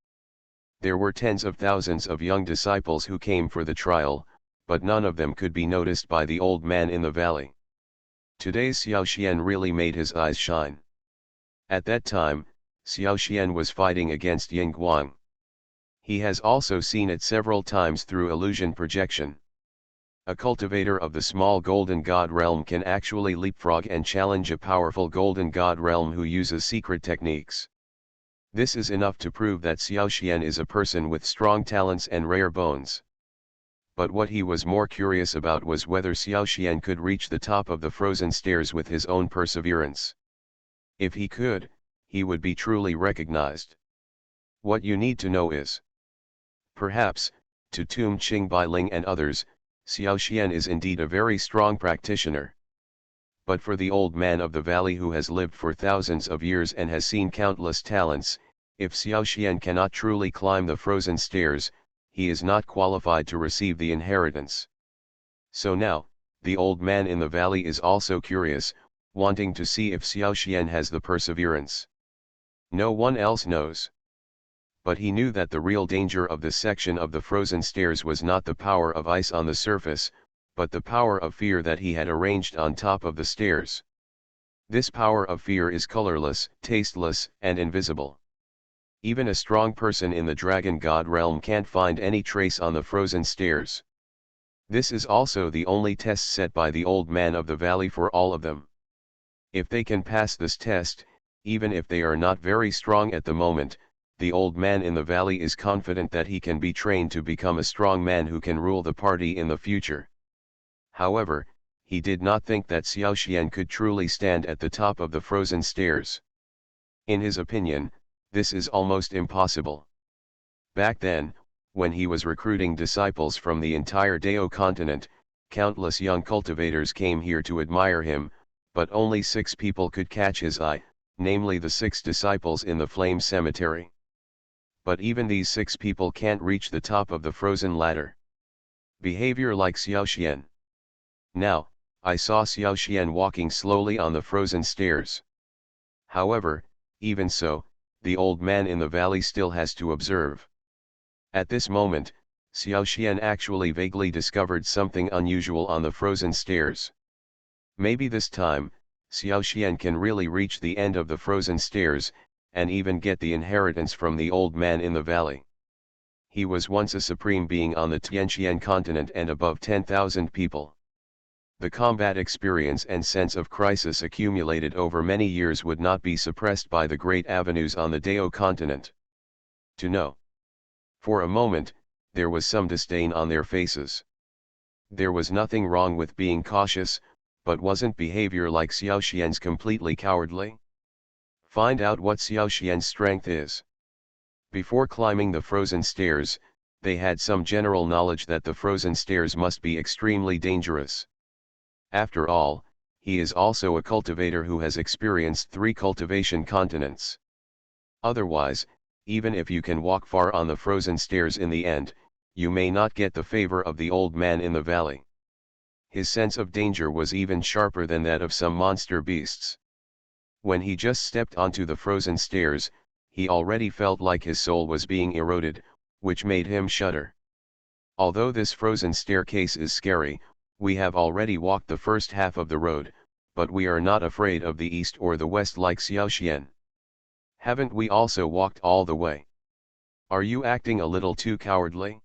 There were tens of thousands of young disciples who came for the trial, but none of them could be noticed by the old man in the valley. Today's Xiaoxian really made his eyes shine. At that time, Xiaoxian was fighting against Ying Guang. He has also seen it several times through illusion projection. A cultivator of the small golden god realm can actually leapfrog and challenge a powerful golden god realm who uses secret techniques. This is enough to prove that Xiaoxian is a person with strong talents and rare bones. But what he was more curious about was whether Xiaoxian could reach the top of the frozen stairs with his own perseverance. If he could, he would be truly recognized. What you need to know is, perhaps, to Tum Ching Bailing and others, Xiaoxian is indeed a very strong practitioner. But for the old man of the valley who has lived for thousands of years and has seen countless talents, if Xiaoxian cannot truly climb the frozen stairs, he is not qualified to receive the inheritance. So now, the old man in the valley is also curious, wanting to see if Xiaoxian has the perseverance. No one else knows. But he knew that the real danger of this section of the frozen stairs was not the power of ice on the surface, but the power of fear that he had arranged on top of the stairs. This power of fear is colorless, tasteless, and invisible. Even a strong person in the dragon god realm can't find any trace on the frozen stairs. This is also the only test set by the old man of the valley for all of them. If they can pass this test, even if they are not very strong at the moment, the old man in the valley is confident that he can be trained to become a strong man who can rule the party in the future. However, he did not think that Xiaoxian could truly stand at the top of the frozen stairs. In his opinion, this is almost impossible. Back then, when he was recruiting disciples from the entire Dao continent, countless young cultivators came here to admire him, but only 6 people could catch his eye, namely the 6 disciples in the flame cemetery. But even these 6 people can't reach the top of the frozen ladder. Behavior like Xiaoxian. Now, I saw Xiaoxian walking slowly on the frozen stairs. However, even so, the old man in the valley still has to observe. At this moment, Xiaoxian actually vaguely discovered something unusual on the frozen stairs. Maybe this time, Xiaoxian can really reach the end of the frozen stairs, and even get the inheritance from the old man in the valley. He was once a supreme being on the Tianqian continent and above 10,000 people. The combat experience and sense of crisis accumulated over many years would not be suppressed by the great avenues on the Dao continent. To know. For a moment, there was some disdain on their faces. There was nothing wrong with being cautious, but wasn't behavior like Xiaoxian's completely cowardly? Find out what Xiaoxian's strength is. Before climbing the frozen stairs, they had some general knowledge that the frozen stairs must be extremely dangerous. After all, he is also a cultivator who has experienced 3 cultivation continents. Otherwise, even if you can walk far on the frozen stairs in the end, you may not get the favor of the old man in the valley. His sense of danger was even sharper than that of some monster beasts. When he just stepped onto the frozen stairs, he already felt like his soul was being eroded, which made him shudder. Although this frozen staircase is scary, We have already walked the first half of the road, but we are not afraid of the east or the west like Xiaoxian. Haven't we also walked all the way? Are you acting a little too cowardly?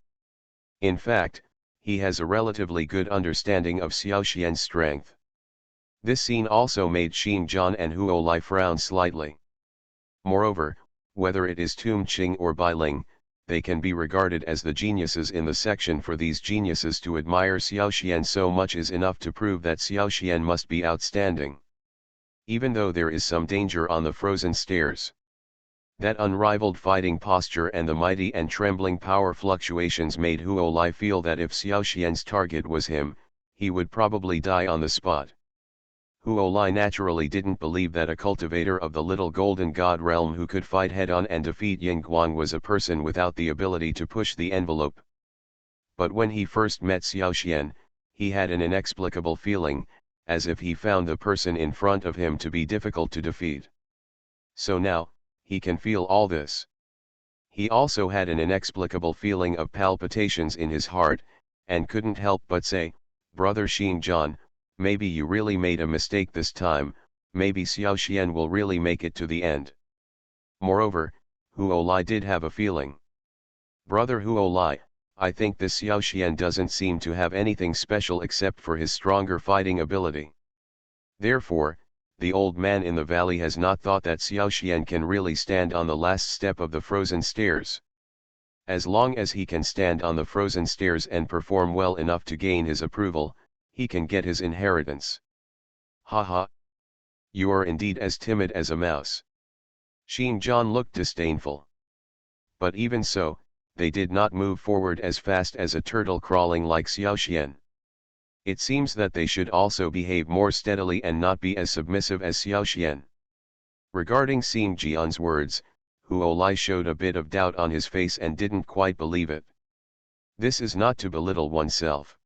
In fact, he has a relatively good understanding of Xiaoxian's strength. This scene also made Xinjiang and Huolai frown slightly. Moreover, whether it is Tum Qing or Bailing, they can be regarded as the geniuses in the section. For these geniuses to admire Xiaoxian so much is enough to prove that Xiaoxian must be outstanding. Even though there is some danger on the frozen stairs. That unrivaled fighting posture and the mighty and trembling power fluctuations made Huolai feel that if Xiaoxian's target was him, he would probably die on the spot. Huolai naturally didn't believe that a cultivator of the little golden god realm who could fight head-on and defeat Yingguang was a person without the ability to push the envelope. But when he first met Xiaoxian, he had an inexplicable feeling, as if he found the person in front of him to be difficult to defeat. So now, he can feel all this. He also had an inexplicable feeling of palpitations in his heart, and couldn't help but say, "Brother Xinjiang, maybe you really made a mistake this time, maybe Xiaoxian will really make it to the end." Moreover, Huolai did have a feeling. "Brother Huolai, I think this Xiaoxian doesn't seem to have anything special except for his stronger fighting ability." Therefore, the old man in the valley has not thought that Xiaoxian can really stand on the last step of the frozen stairs. As long as he can stand on the frozen stairs and perform well enough to gain his approval, he can get his inheritance. Ha ha! You are indeed as timid as a mouse. Xinjiang looked disdainful. But even so, they did not move forward as fast as a turtle crawling like Xiaoxian. It seems that they should also behave more steadily and not be as submissive as Xiaoxian. Regarding Xinjiang's words, Huolai showed a bit of doubt on his face and didn't quite believe it. This is not to belittle oneself.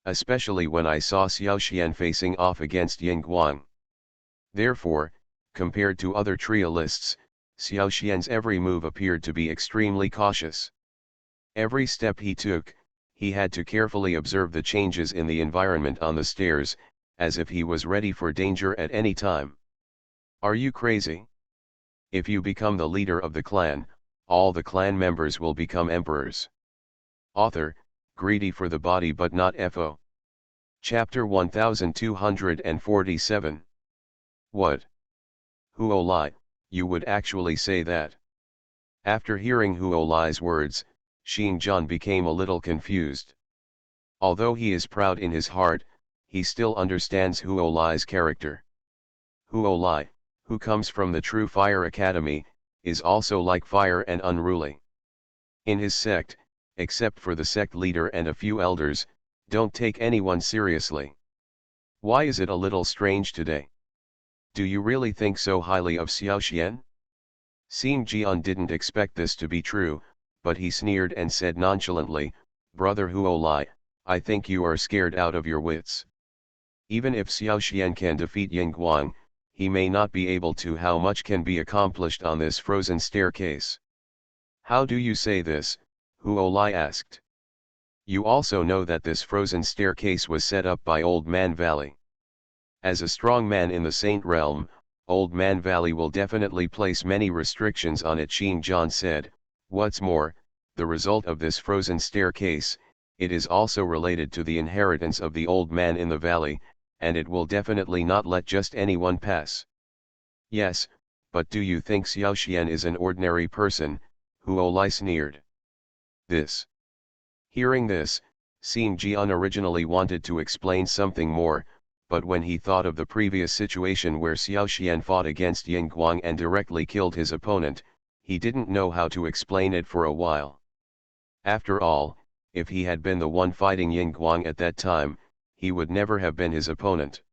Especially when I saw Xiaoxian facing off against Yingguang. Therefore, compared to other trialists, Xiaoxian's every move appeared to be extremely cautious. Every step he took, he had to carefully observe the changes in the environment on the stairs, as if he was ready for danger at any time. Are you crazy? If you become the leader of the clan, all the clan members will become emperors. Author, greedy for the body but not FO. Chapter 1247. What? Huolai, you would actually say that? After hearing Huolai's words, Xinjiang became a little confused. Although he is proud in his heart, he still understands Huolai's character. Huolai, who comes from the True Fire Academy, is also like fire and unruly. In his sect, except for the sect leader and a few elders, don't take anyone seriously. Why is it a little strange today? Do you really think so highly of Xiaoxian? Xinjiang didn't expect this to be true, but he sneered and said nonchalantly, "Brother Huolai, I think you are scared out of your wits. Even if Xiaoxian can defeat Yingguang, he may not be able to. How much can be accomplished on this frozen staircase?" "How do you say this?" Huolai asked. "You also know that this frozen staircase was set up by Old Man Valley. As a strong man in the Saint Realm, Old Man Valley will definitely place many restrictions on it," Xinjiang said. "What's more, the result of this frozen staircase, it is also related to the inheritance of the old man in the valley, and it will definitely not let just anyone pass." "Yes, but do you think Xiaoxian is an ordinary person?" Huolai sneered. Hearing this, Xinjiang originally wanted to explain something more, but when he thought of the previous situation where Xiaoxian fought against Yingguang and directly killed his opponent, he didn't know how to explain it for a while. After all, if he had been the one fighting Yingguang at that time, he would never have been his opponent.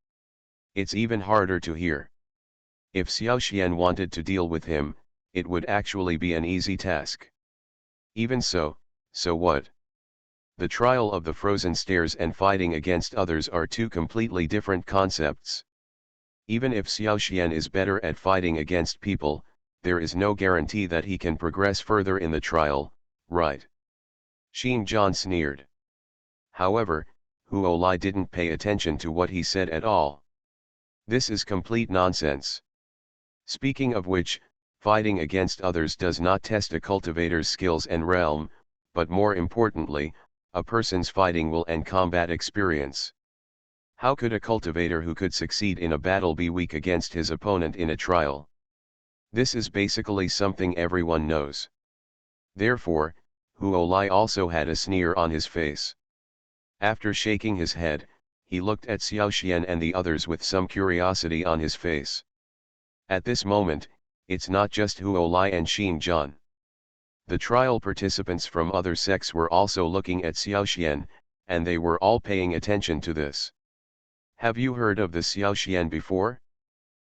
It's even harder to hear. If Xiaoxian wanted to deal with him, it would actually be an easy task. Even so, so what? The trial of the frozen stairs and fighting against others are two completely different concepts. Even if Xiaoxian is better at fighting against people, there is no guarantee that he can progress further in the trial, right? Xinjiang sneered. However, Huo Lai didn't pay attention to what he said at all. This is complete nonsense. Speaking of which, fighting against others does not test a cultivator's skills and realm, but more importantly, a person's fighting will and combat experience. How could a cultivator who could succeed in a battle be weak against his opponent in a trial? This is basically something everyone knows. Therefore, Huo Lai also had a sneer on his face. After shaking his head, he looked at Xiao Xian and the others with some curiosity on his face. At this moment, it's not just Huo Lai and Xin Zhan. The trial participants from other sects were also looking at Xiao Xian, and they were all paying attention to this. Have you heard of the Xiao Xian before?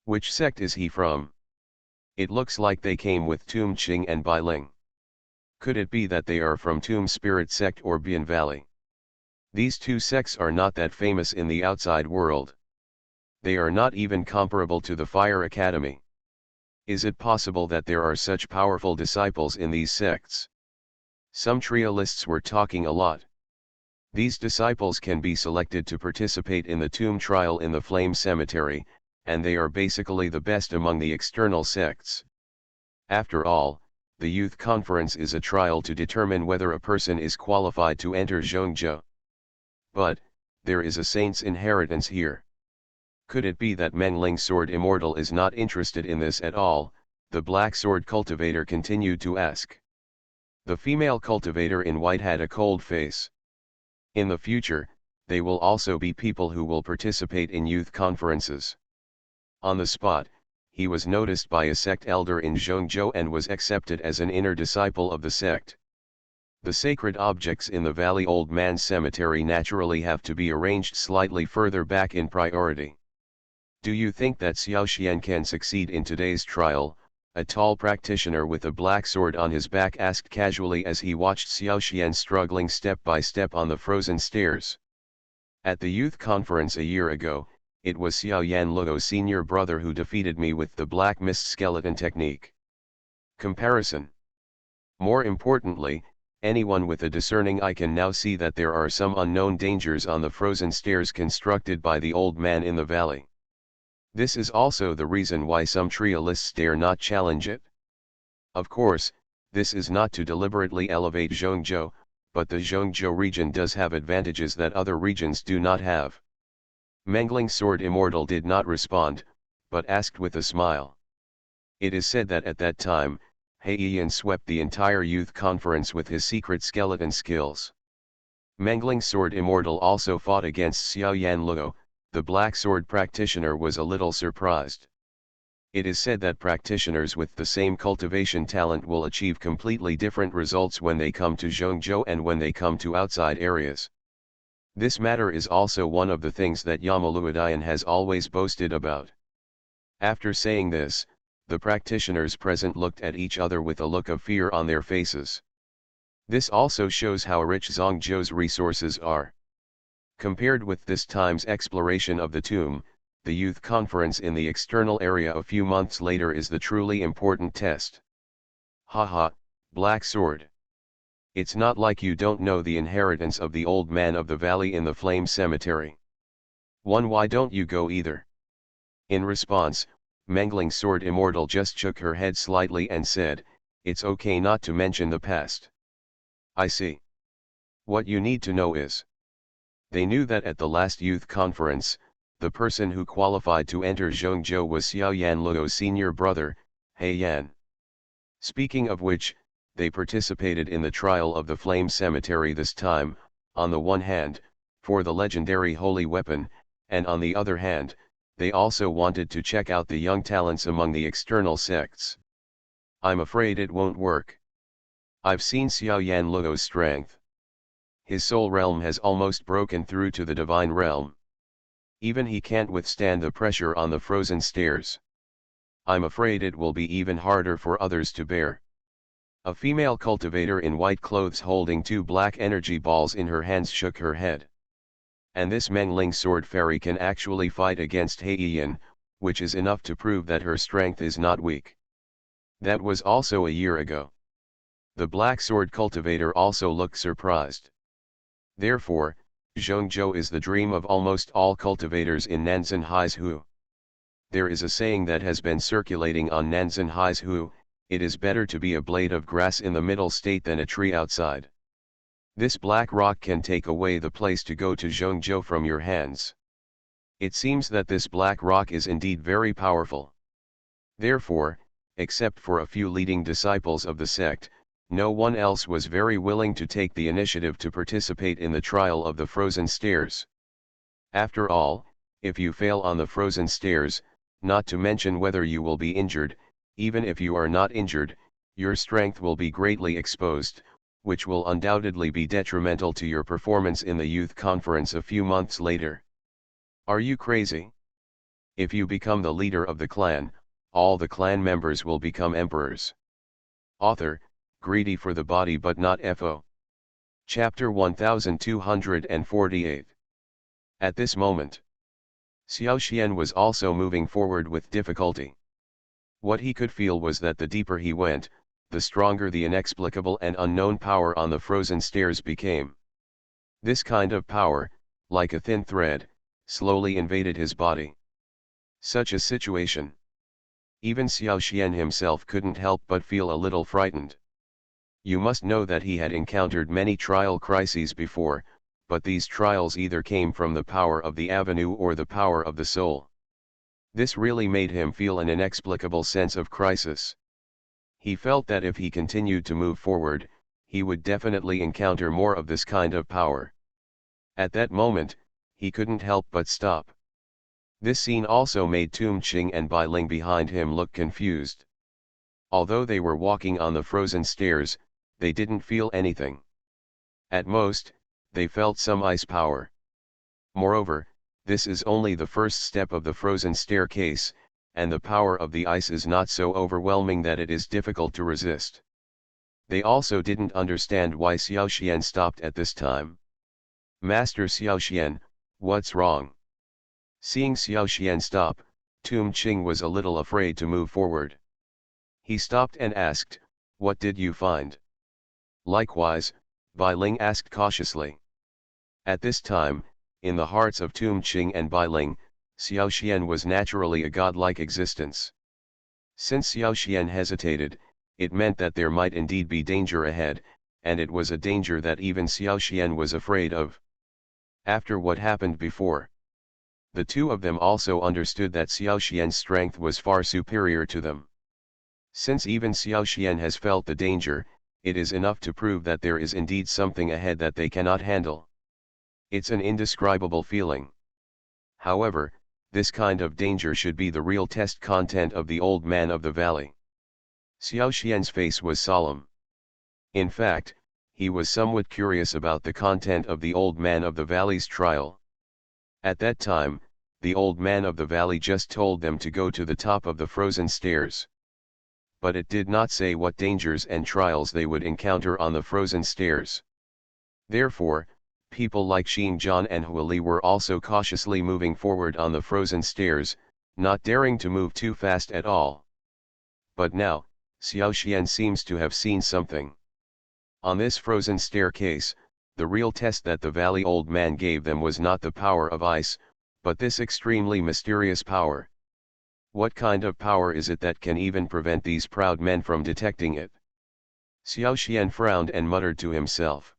Which sect is he from? It looks like they came with Tum Qing and Bai Ling. Could it be that they are from Tum Spirit sect or Bian Valley? These two sects are not that famous in the outside world. They are not even comparable to the Fire Academy. Is it possible that there are such powerful disciples in these sects? Some trialists were talking a lot. These disciples can be selected to participate in the tomb trial in the Flame Cemetery, and they are basically the best among the external sects. After all, the youth conference is a trial to determine whether a person is qualified to enter Zhongzhou. But, there is a saint's inheritance here. Could it be that Mengling Sword Immortal is not interested in this at all? The black sword cultivator continued to ask. The female cultivator in white had a cold face. In the future, they will also be people who will participate in youth conferences. On the spot, he was noticed by a sect elder in Zhongzhou and was accepted as an inner disciple of the sect. The sacred objects in the Valley Old Man's Cemetery naturally have to be arranged slightly further back in priority. Do you think that Xiao Xian can succeed in today's trial? A tall practitioner with a black sword on his back asked casually as he watched Xiao Xian struggling step by step on the frozen stairs. At the youth conference a year ago, it was Xiao Yan Luo's senior brother who defeated me with the Black Mist skeleton technique. Comparison. More importantly, anyone with a discerning eye can now see that there are some unknown dangers on the frozen stairs constructed by the old man in the valley. This is also the reason why some trialists dare not challenge it. Of course, this is not to deliberately elevate Zhongzhou, but the Zhongzhou region does have advantages that other regions do not have. Mengling Sword Immortal did not respond, but asked with a smile. It is said that at that time, He Yiyan swept the entire youth conference with his secret skeleton skills. Mengling Sword Immortal also fought against Xiao Yan Luo. The black sword practitioner was a little surprised. It is said that practitioners with the same cultivation talent will achieve completely different results when they come to Zhongzhou and when they come to outside areas. This matter is also one of the things that Yamaluadian has always boasted about. After saying this, the practitioners present looked at each other with a look of fear on their faces. This also shows how rich Zhongzhou's resources are. Compared with this time's exploration of the tomb, the youth conference in the external area a few months later is the truly important test. Haha, Black Sword. It's not like you don't know the inheritance of the old man of the valley in the Flame Cemetery. Why don't you go either? In response, Mengling Sword Immortal just shook her head slightly and said, it's okay not to mention the past. I see. What you need to know is. They knew that at the last youth conference, the person who qualified to enter Zhongzhou was Xiao Yan Luo's senior brother, He Yan. Speaking of which, they participated in the trial of the Flame Cemetery this time, on the one hand, for the legendary holy weapon, and on the other hand, they also wanted to check out the young talents among the external sects. I'm afraid it won't work. I've seen Xiao Yan Luo's strength. His soul realm has almost broken through to the divine realm. Even he can't withstand the pressure on the frozen stairs. I'm afraid it will be even harder for others to bear. A female cultivator in white clothes holding two black energy balls in her hands shook her head. And this Mengling sword fairy can actually fight against He Yiyan, which is enough to prove that her strength is not weak. That was also a year ago. The black sword cultivator also looked surprised. Therefore, Zhongzhou is the dream of almost all cultivators in Nanzan Haizhu. There is a saying that has been circulating on Nanzan Haizhu: it is better to be a blade of grass in the middle state than a tree outside. This black rock can take away the place to go to Zhongzhou from your hands. It seems that this black rock is indeed very powerful. Therefore, except for a few leading disciples of the sect, no one else was very willing to take the initiative to participate in the trial of the frozen stairs. After all, if you fail on the frozen stairs, not to mention whether you will be injured, even if you are not injured, your strength will be greatly exposed, which will undoubtedly be detrimental to your performance in the youth conference a few months later. Are you crazy? If you become the leader of the clan, all the clan members will become emperors. Author, greedy for the body but not FO. Chapter 1248. At this moment, Xiao Xian was also moving forward with difficulty. What he could feel was that the deeper he went, the stronger the inexplicable and unknown power on the frozen stairs became. This kind of power, like a thin thread, slowly invaded his body. Such a situation. Even Xiao Xian himself couldn't help but feel a little frightened. You must know that he had encountered many trial crises before, but these trials either came from the power of the avenue or the power of the soul. This really made him feel an inexplicable sense of crisis. He felt that if he continued to move forward, he would definitely encounter more of this kind of power. At that moment, he couldn't help but stop. This scene also made Tum Qing and Bai Ling behind him look confused. Although they were walking on the frozen stairs, they didn't feel anything. At most, they felt some ice power. Moreover, this is only the first step of the frozen staircase, and the power of the ice is not so overwhelming that it is difficult to resist. They also didn't understand why Xiao Xian stopped at this time. Master Xiao Xian, what's wrong? Seeing Xiao Xian stop, Tum Qing was a little afraid to move forward. He stopped and asked, "What did you find?" Likewise, Bai Ling asked cautiously. At this time, in the hearts of Tum Qing and Bai Ling, Xiao Xian was naturally a godlike existence. Since Xiao Xian hesitated, it meant that there might indeed be danger ahead, and it was a danger that even Xiao Xian was afraid of. After what happened before, the two of them also understood that Xiao Xian's strength was far superior to them. Since even Xiao Xian has felt the danger, it is enough to prove that there is indeed something ahead that they cannot handle. It's an indescribable feeling. However, this kind of danger should be the real test content of the old man of the valley. Xiao Xian's face was solemn. In fact, he was somewhat curious about the content of the old man of the valley's trial. At that time, the old man of the valley just told them to go to the top of the frozen stairs. But it did not say what dangers and trials they would encounter on the frozen stairs. Therefore, people like Xinjiang and Huili were also cautiously moving forward on the frozen stairs, not daring to move too fast at all. But now, Xiao Xian seems to have seen something. On this frozen staircase, the real test that the valley old man gave them was not the power of ice, but this extremely mysterious power. What kind of power is it that can even prevent these proud men from detecting it? Xiao Xian frowned and muttered to himself.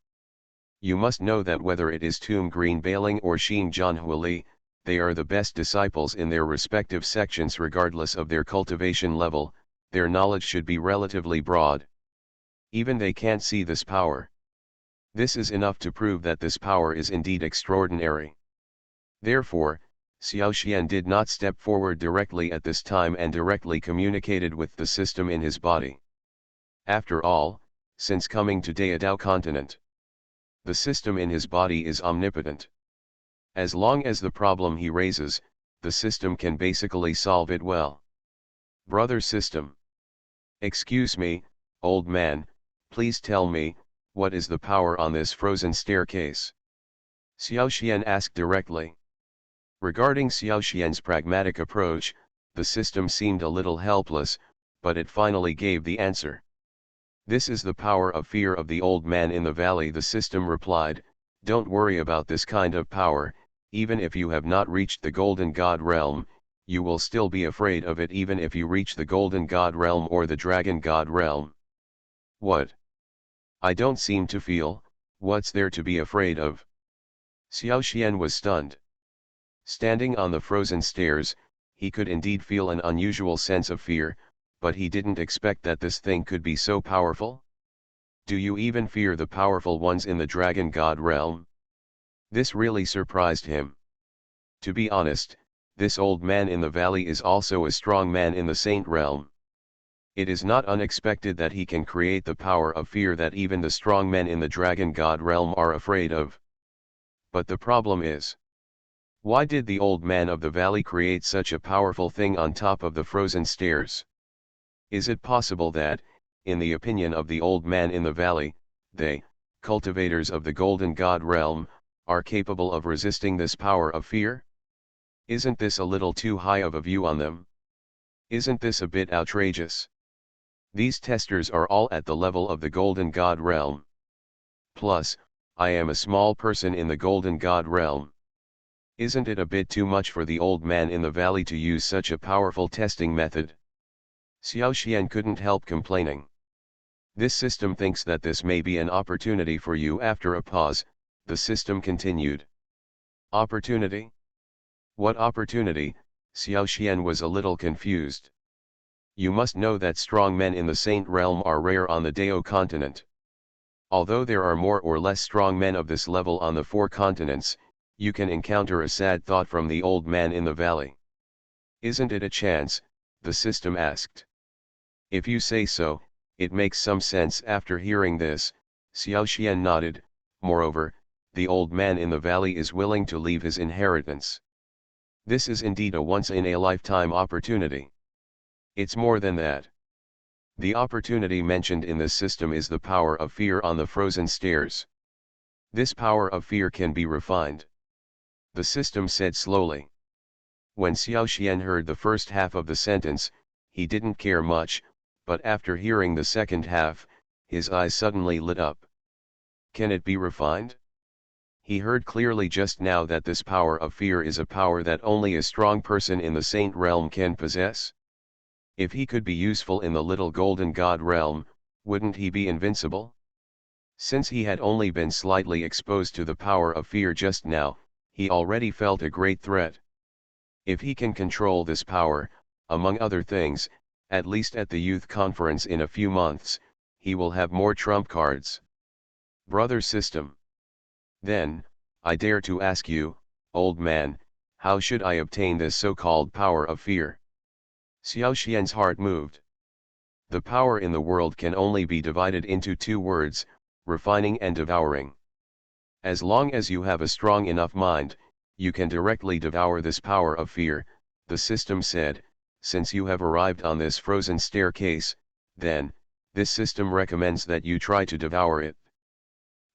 You must know that whether it is Tum Green Bailing or Xinjiang Huili, they are the best disciples in their respective sections regardless of their cultivation level. Their knowledge should be relatively broad. Even they can't see this power. This is enough to prove that this power is indeed extraordinary. Therefore, Xiao Xian did not step forward directly at this time and directly communicated with the system in his body. After all, since coming to Daodao continent, the system in his body is omnipotent. As long as the problem he raises, the system can basically solve it well. Brother system. Excuse me, old man, please tell me, what is the power on this frozen staircase? Xiao Xian asked directly. Regarding Xiao Xian's pragmatic approach, the system seemed a little helpless, but it finally gave the answer. This is the power of fear of the old man in the valley, the system replied. Don't worry about this kind of power. Even if you have not reached the Golden God realm, you will still be afraid of it even if you reach the Golden God realm or the Dragon God realm. What? I don't seem to feel, what's there to be afraid of? Xiao Xian was stunned. Standing on the frozen stairs, he could indeed feel an unusual sense of fear, but he didn't expect that this thing could be so powerful. Do you even fear the powerful ones in the Dragon God realm? This really surprised him. To be honest, this old man in the valley is also a strong man in the Saint realm. It is not unexpected that he can create the power of fear that even the strong men in the Dragon God realm are afraid of. But the problem is, why did the old man of the valley create such a powerful thing on top of the frozen stairs? Is it possible that, in the opinion of the old man in the valley, they, cultivators of the Golden God realm, are capable of resisting this power of fear? Isn't this a little too high of a view on them? Isn't this a bit outrageous? These testers are all at the level of the Golden God realm. Plus, I am a small person in the Golden God realm. Isn't it a bit too much for the old man in the valley to use such a powerful testing method? Xiao Xian couldn't help complaining. This system thinks that this may be an opportunity for you. After a pause, the system continued. Opportunity? What opportunity? Xiao Xian was a little confused. You must know that strong men in the Saint realm are rare on the Dao continent. Although there are more or less strong men of this level on the 4 continents, you can encounter a sad thought from the old man in the valley. Isn't it a chance? The system asked. If you say so, it makes some sense. After hearing this, Xiao Xian nodded. Moreover, the old man in the valley is willing to leave his inheritance. This is indeed a once-in-a-lifetime opportunity. It's more than that. The opportunity mentioned in this system is the power of fear on the frozen stairs. This power of fear can be refined. The system said slowly. When Xiao Xian heard the first half of the sentence, he didn't care much, but after hearing the second half, his eyes suddenly lit up. Can it be refined? He heard clearly just now that this power of fear is a power that only a strong person in the Saint realm can possess. If he could be useful in the little Golden God realm, wouldn't he be invincible? Since he had only been slightly exposed to the power of fear just now, he already felt a great threat. If he can control this power, among other things, at least at the youth conference in a few months, he will have more trump cards. Brother system. Then, I dare to ask you, old man, how should I obtain this so-called power of fear? Xiao Xian's heart moved. The power in the world can only be divided into 2 words, refining and devouring. As long as you have a strong enough mind, you can directly devour this power of fear, the system said. Since you have arrived on this frozen staircase, then, this system recommends that you try to devour it.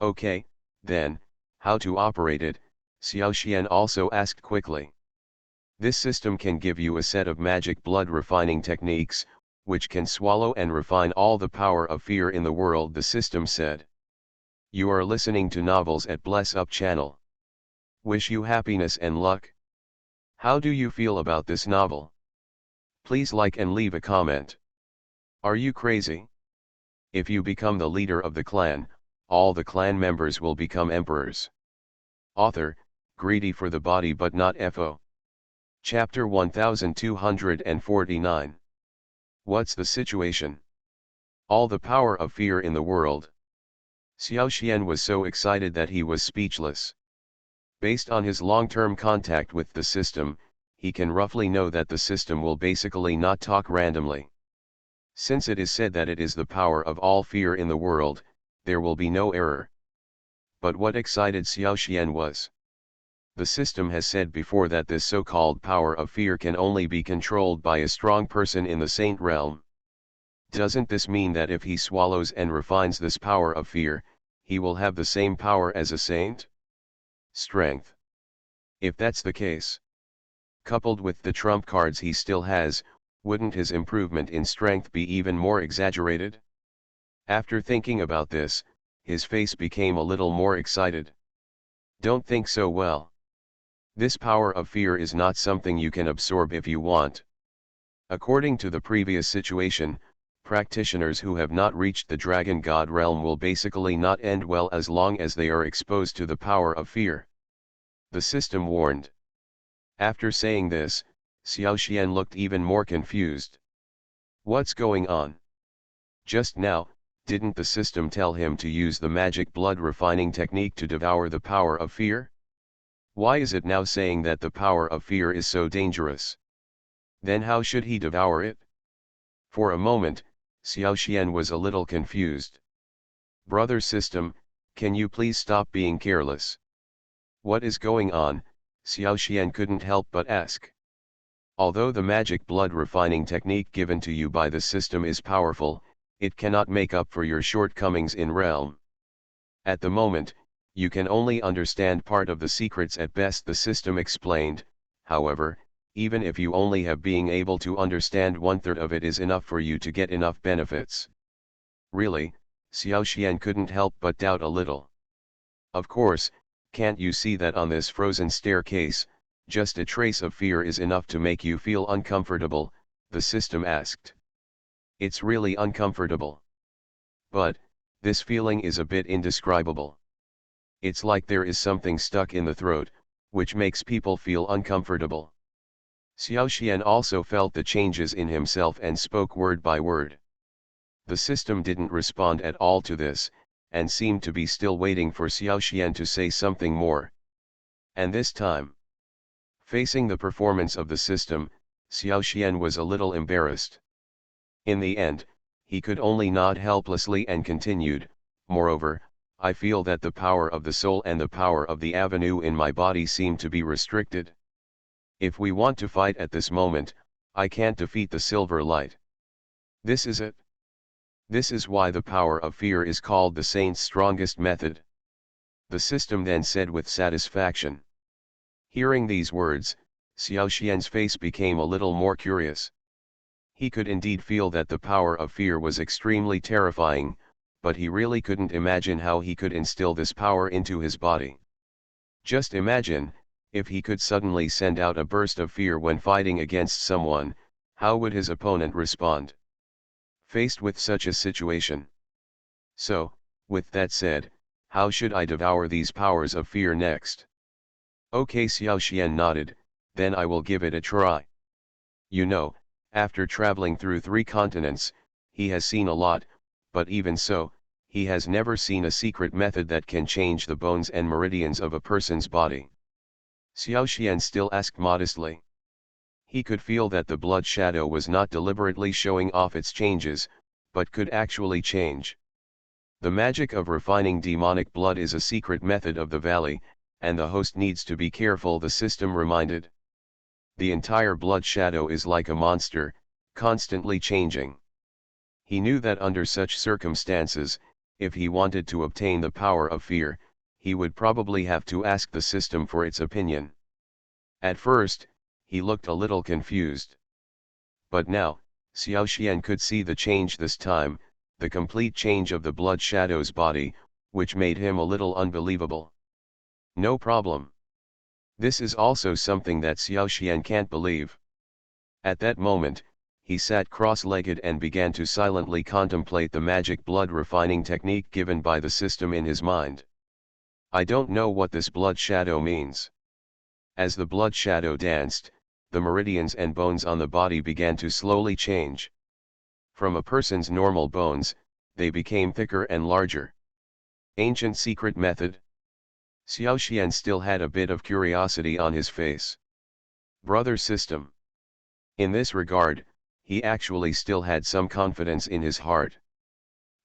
Okay, then, how to operate it? Xiao Xian also asked quickly. This system can give you a set of magic blood refining techniques, which can swallow and refine all the power of fear in the world, the system said. You are listening to Novels at Bless Up channel. Wish you happiness and luck. How do you feel about this novel? Please like and leave a comment. Are you crazy? If you become the leader of the clan, all the clan members will become emperors. Author, greedy for the body but not FO. Chapter 1249. What's the situation? All the power of fear in the world. Xiao Xian was so excited that he was speechless. Based on his long-term contact with the system, he can roughly know that the system will basically not talk randomly. Since it is said that it is the power of all fear in the world, there will be no error. But what excited Xiao Xian was, the system has said before that this so-called power of fear can only be controlled by a strong person in the Saint realm. Doesn't this mean that if he swallows and refines this power of fear, he will have the same power as a saint? Strength. If that's the case, coupled with the trump cards he still has, wouldn't his improvement in strength be even more exaggerated? After thinking about this, his face became a little more excited. Don't think so well. This power of fear is not something you can absorb if you want. According to the previous situation, practitioners who have not reached the dragon god realm will basically not end well as long as they are exposed to the power of fear. The system warned. After saying this, Xiao Xian looked even more confused. What's going on? Just now, didn't the system tell him to use the magic blood refining technique to devour the power of fear? Why is it now saying that the power of fear is so dangerous? Then how should he devour it? For a moment, Xiao Xian was a little confused. Brother system, can you please stop being careless? What is going on? Xiao Xian couldn't help but ask. Although the magic blood refining technique given to you by the system is powerful, it cannot make up for your shortcomings in realm. At the moment, you can only understand part of the secrets at best, the system explained. However, even if you only have being able to understand 1/3 of it is enough for you to get enough benefits. Really, Xiao Xian couldn't help but doubt a little. Of course, can't you see that on this frozen staircase, just a trace of fear is enough to make you feel uncomfortable, the system asked. It's really uncomfortable. But, this feeling is a bit indescribable. It's like there is something stuck in the throat, which makes people feel uncomfortable. Xiao Xian also felt the changes in himself and spoke word by word. The system didn't respond at all to this, and seemed to be still waiting for Xiao Xian to say something more. And this time, facing the performance of the system, Xiao Xian was a little embarrassed. In the end, he could only nod helplessly and continued, moreover, I feel that the power of the soul and the power of the avenue in my body seem to be restricted. If we want to fight at this moment, I can't defeat the silver light. This is it. This is why the power of fear is called the saint's strongest method. The system then said with satisfaction. Hearing these words, Xiao Xian's face became a little more curious. He could indeed feel that the power of fear was extremely terrifying, but he really couldn't imagine how he could instill this power into his body. Just imagine, if he could suddenly send out a burst of fear when fighting against someone, how would his opponent respond? Faced with such a situation. So, with that said, how should I devour these powers of fear next? Okay, Xiao Xian nodded, then I will give it a try. You know, after traveling through 3 continents, he has seen a lot, but even so, he has never seen a secret method that can change the bones and meridians of a person's body. Xiao Xian still asked modestly. He could feel that the blood shadow was not deliberately showing off its changes, but could actually change. The magic of refining demonic blood is a secret method of the valley, and the host needs to be careful, the system reminded. The entire blood shadow is like a monster, constantly changing. He knew that under such circumstances, if he wanted to obtain the power of fear, he would probably have to ask the system for its opinion. At first, he looked a little confused. But now, Xiao Xian could see the change this time, the complete change of the blood shadow's body, which made him a little unbelievable. No problem. This is also something that Xiao Xian can't believe. At that moment, he sat cross-legged and began to silently contemplate the magic blood refining technique given by the system in his mind. I don't know what this blood shadow means. As the blood shadow danced, the meridians and bones on the body began to slowly change. From a person's normal bones, they became thicker and larger. Ancient secret method? Xiao Xian still had a bit of curiosity on his face. Brother system. In this regard, he actually still had some confidence in his heart.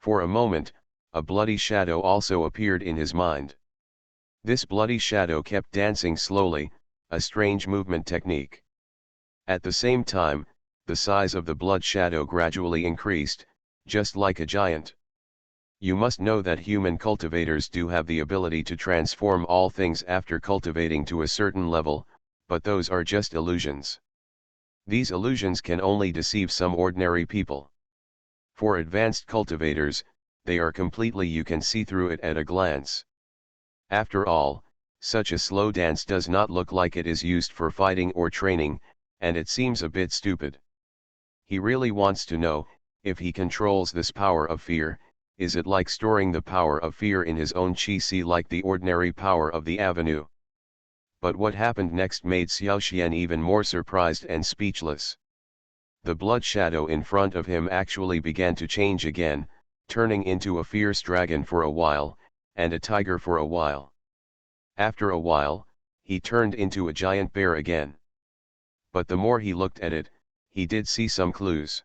For a moment, a bloody shadow also appeared in his mind. This bloody shadow kept dancing slowly, a strange movement technique. At the same time, the size of the blood shadow gradually increased, just like a giant. You must know that human cultivators do have the ability to transform all things after cultivating to a certain level, but those are just illusions. These illusions can only deceive some ordinary people. For advanced cultivators, they are completely, you can see through it at a glance. After all, Such a slow dance does not look like it is used for fighting or training, and it seems a bit stupid. He really wants to know, if he controls this power of fear, is it like storing the power of fear in his own chi like the ordinary power of the avenue? But what happened next made Xiao Xian even more surprised and speechless. The blood shadow in front of him actually began to change again, turning into a fierce dragon for a while, and a tiger for a while. After a while, he turned into a giant bear again. But the more he looked at it, he did see some clues.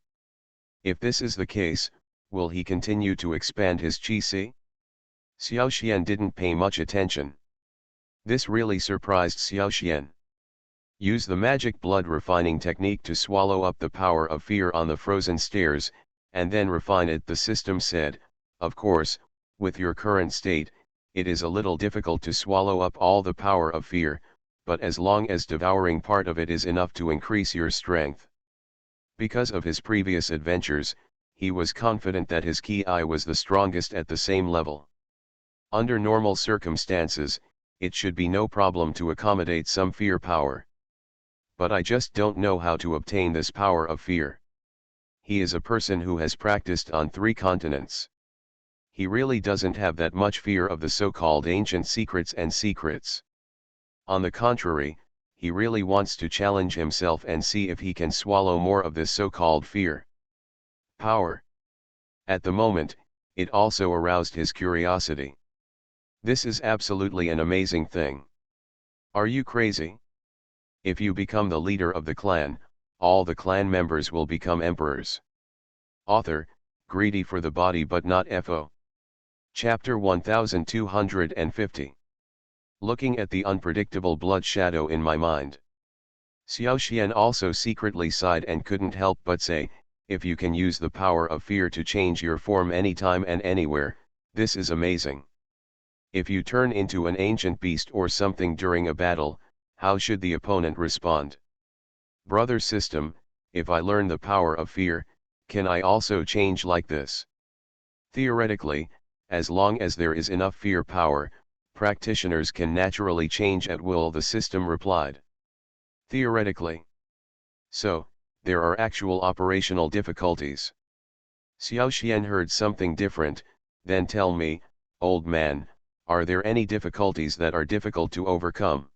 If this is the case, will he continue to expand his qi? Xiao Xian didn't pay much attention. This really surprised Xiao Xian. Use the magic blood refining technique to swallow up the power of fear on the frozen stairs, and then refine it, the system said. Of course, with your current state, it is a little difficult to swallow up all the power of fear, but as long as devouring part of it is enough to increase your strength. Because of his previous adventures, he was confident that his ki was the strongest at the same level. Under normal circumstances, it should be no problem to accommodate some fear power. But I just don't know how to obtain this power of fear. He is a person who has practiced on 3 continents. He really doesn't have that much fear of the so-called ancient secrets and secrets. On the contrary, he really wants to challenge himself and see if he can swallow more of this so-called fear power. At the moment, it also aroused his curiosity. This is absolutely an amazing thing. Are you crazy? If you become the leader of the clan, all the clan members will become emperors. Author, greedy for the body but not FO. Chapter 1250. Looking at the unpredictable blood shadow in my mind. Xiao Xian also secretly sighed and couldn't help but say, if you can use the power of fear to change your form anytime and anywhere, this is amazing. If you turn into an ancient beast or something during a battle, how should the opponent respond? Brother system, if I learn the power of fear, can I also change like this? Theoretically, as long as there is enough fear power, practitioners can naturally change at will, the system replied. Theoretically. So, there are actual operational difficulties. Xiao Xian heard something different. Then tell me, old man, are there any difficulties that are difficult to overcome?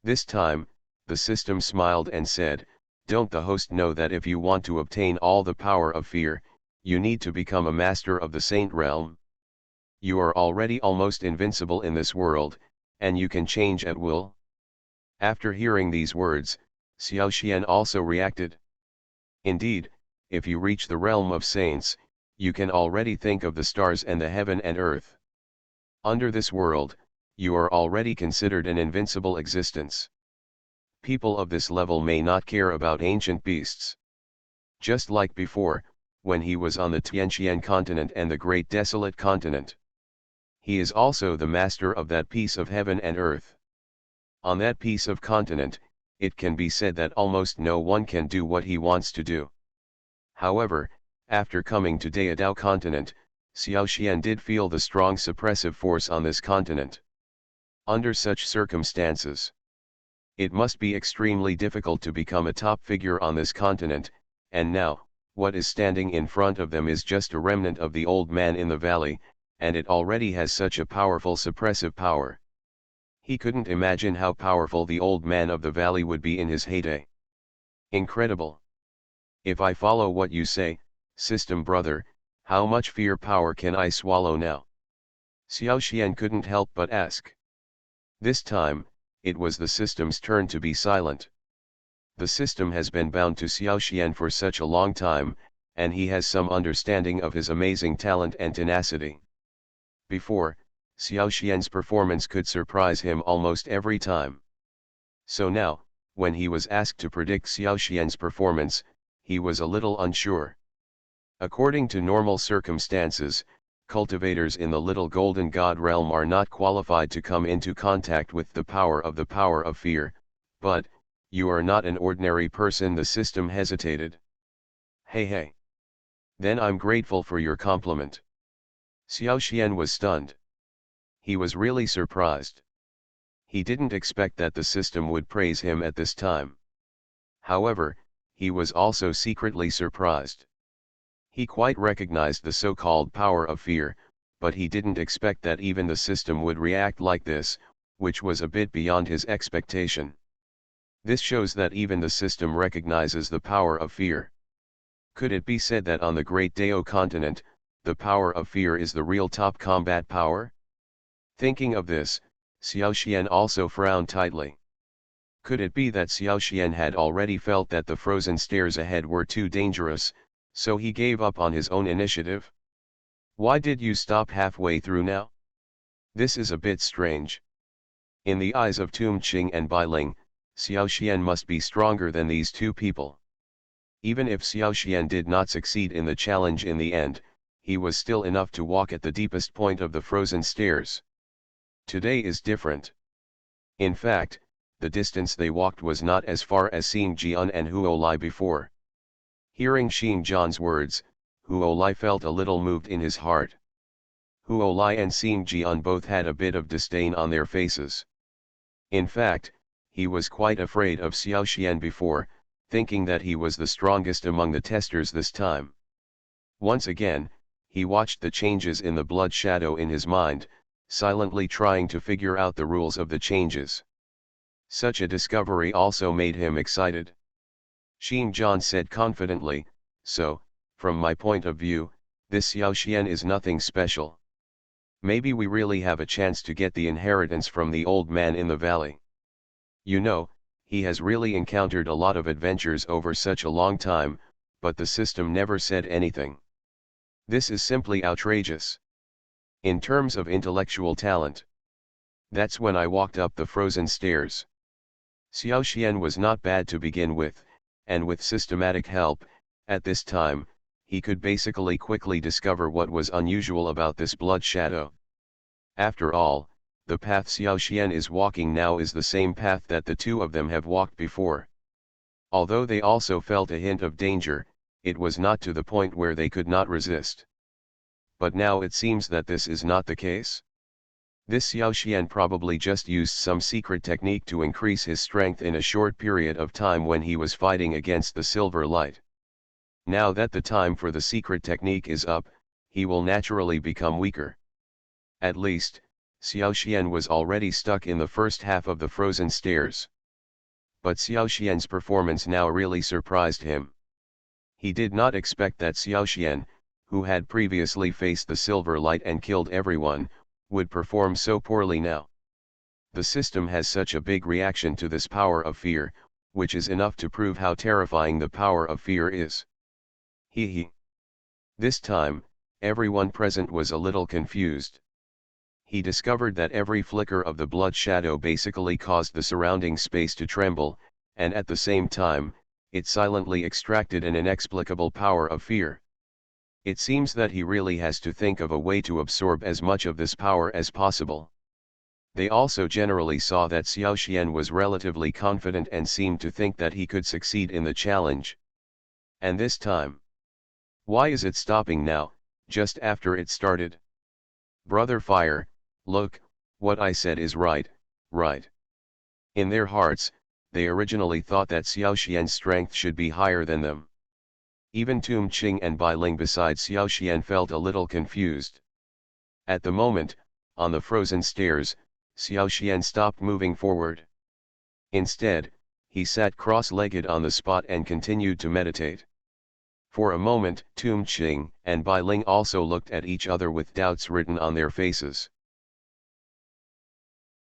This time, the system smiled and said, don't the host know that if you want to obtain all the power of fear, you need to become a master of the saint realm? You are already almost invincible in this world, and you can change at will. After hearing these words, Xiao Xian also reacted. Indeed, if you reach the realm of saints, you can already think of the stars and the heaven and earth. Under this world, you are already considered an invincible existence. People of this level may not care about ancient beasts. Just like before, when he was on the Tianqian continent and the Great Desolate Continent. He is also the master of that piece of heaven and earth. On that piece of continent, it can be said that almost no one can do what he wants to do. However, after coming to Daodao continent, Xiao Xian did feel the strong suppressive force on this continent. Under such circumstances, it must be extremely difficult to become a top figure on this continent, and now, what is standing in front of them is just a remnant of the old man in the valley, and it already has such a powerful suppressive power. He couldn't imagine how powerful the old man of the valley would be in his heyday. Incredible. If I follow what you say, system brother, how much fear power can I swallow now? Xiao Xian couldn't help but ask. This time, it was the system's turn to be silent. The system has been bound to Xiao Xian for such a long time, and he has some understanding of his amazing talent and tenacity. Before, Xiao Xian's performance could surprise him almost every time. So now, when he was asked to predict Xiao Xian's performance, he was a little unsure. According to normal circumstances, cultivators in the little golden god realm are not qualified to come into contact with the power of fear, but, you are not an ordinary person, the system hesitated. Hey. Then I'm grateful for your compliment. Xiao Xian was stunned. He was really surprised. He didn't expect that the system would praise him at this time. However, he was also secretly surprised. He quite recognized the so-called power of fear, but he didn't expect that even the system would react like this, which was a bit beyond his expectation. This shows that even the system recognizes the power of fear. Could it be said that on the Great Dao continent, the power of fear is the real top combat power? Thinking of this, Xiao Xian also frowned tightly. Could it be that Xiao Xian had already felt that the frozen stairs ahead were too dangerous, so he gave up on his own initiative? Why did you stop halfway through now? This is a bit strange. In the eyes of Tum Qing and Bai Ling, Xiao Xian must be stronger than these two people. Even if Xiao Xian did not succeed in the challenge in the end, he was still enough to walk at the deepest point of the frozen stairs. Today is different. In fact, the distance they walked was not as far as Xing Jian and Huo Lai before. Hearing Xing Jian's words, Huo Lai felt a little moved in his heart. Huo Lai and Xing Jian both had a bit of disdain on their faces. In fact, he was quite afraid of Xiao Xian before, thinking that he was the strongest among the testers this time. Once again, he watched the changes in the blood shadow in his mind, silently trying to figure out the rules of the changes. Such a discovery also made him excited. Xing Jian said confidently, "So, from my point of view, this Xiao Xian is nothing special. Maybe we really have a chance to get the inheritance from the old man in the valley. You know, he has really encountered a lot of adventures over such a long time, but the system never said anything. This is simply outrageous. In terms of intellectual talent. That's when I walked up the frozen stairs. Xiao Xian was not bad to begin with, and with systematic help, at this time, he could basically quickly discover what was unusual about this blood shadow. After all, the path Xiao Xian is walking now is the same path that the two of them have walked before. Although they also felt a hint of danger, it was not to the point where they could not resist. But now it seems that this is not the case. This Xiao Xian probably just used some secret technique to increase his strength in a short period of time when he was fighting against the silver light. Now that the time for the secret technique is up, he will naturally become weaker. At least, Xiao Xian was already stuck in the first half of the frozen stairs. But Xiao Xian's performance now really surprised him. He did not expect that Xiao Xian, who had previously faced the silver light and killed everyone, would perform so poorly now. The system has such a big reaction to this power of fear, which is enough to prove how terrifying the power of fear is. He. This time, everyone present was a little confused. He discovered that every flicker of the blood shadow basically caused the surrounding space to tremble, and at the same time, it silently extracted an inexplicable power of fear. It seems that he really has to think of a way to absorb as much of this power as possible. They also generally saw that Xiao Xian was relatively confident and seemed to think that he could succeed in the challenge. And this time, why is it stopping now, just after it started? Brother Fire, look, what I said is right, right. In their hearts, they originally thought that Xiao Xian's strength should be higher than them. Even Tum Qing and Bai Ling besides Xiao Xian felt a little confused. At the moment, on the frozen stairs, Xiao Xian stopped moving forward. Instead, he sat cross-legged on the spot and continued to meditate. For a moment, Tum Qing and Bai Ling also looked at each other with doubts written on their faces.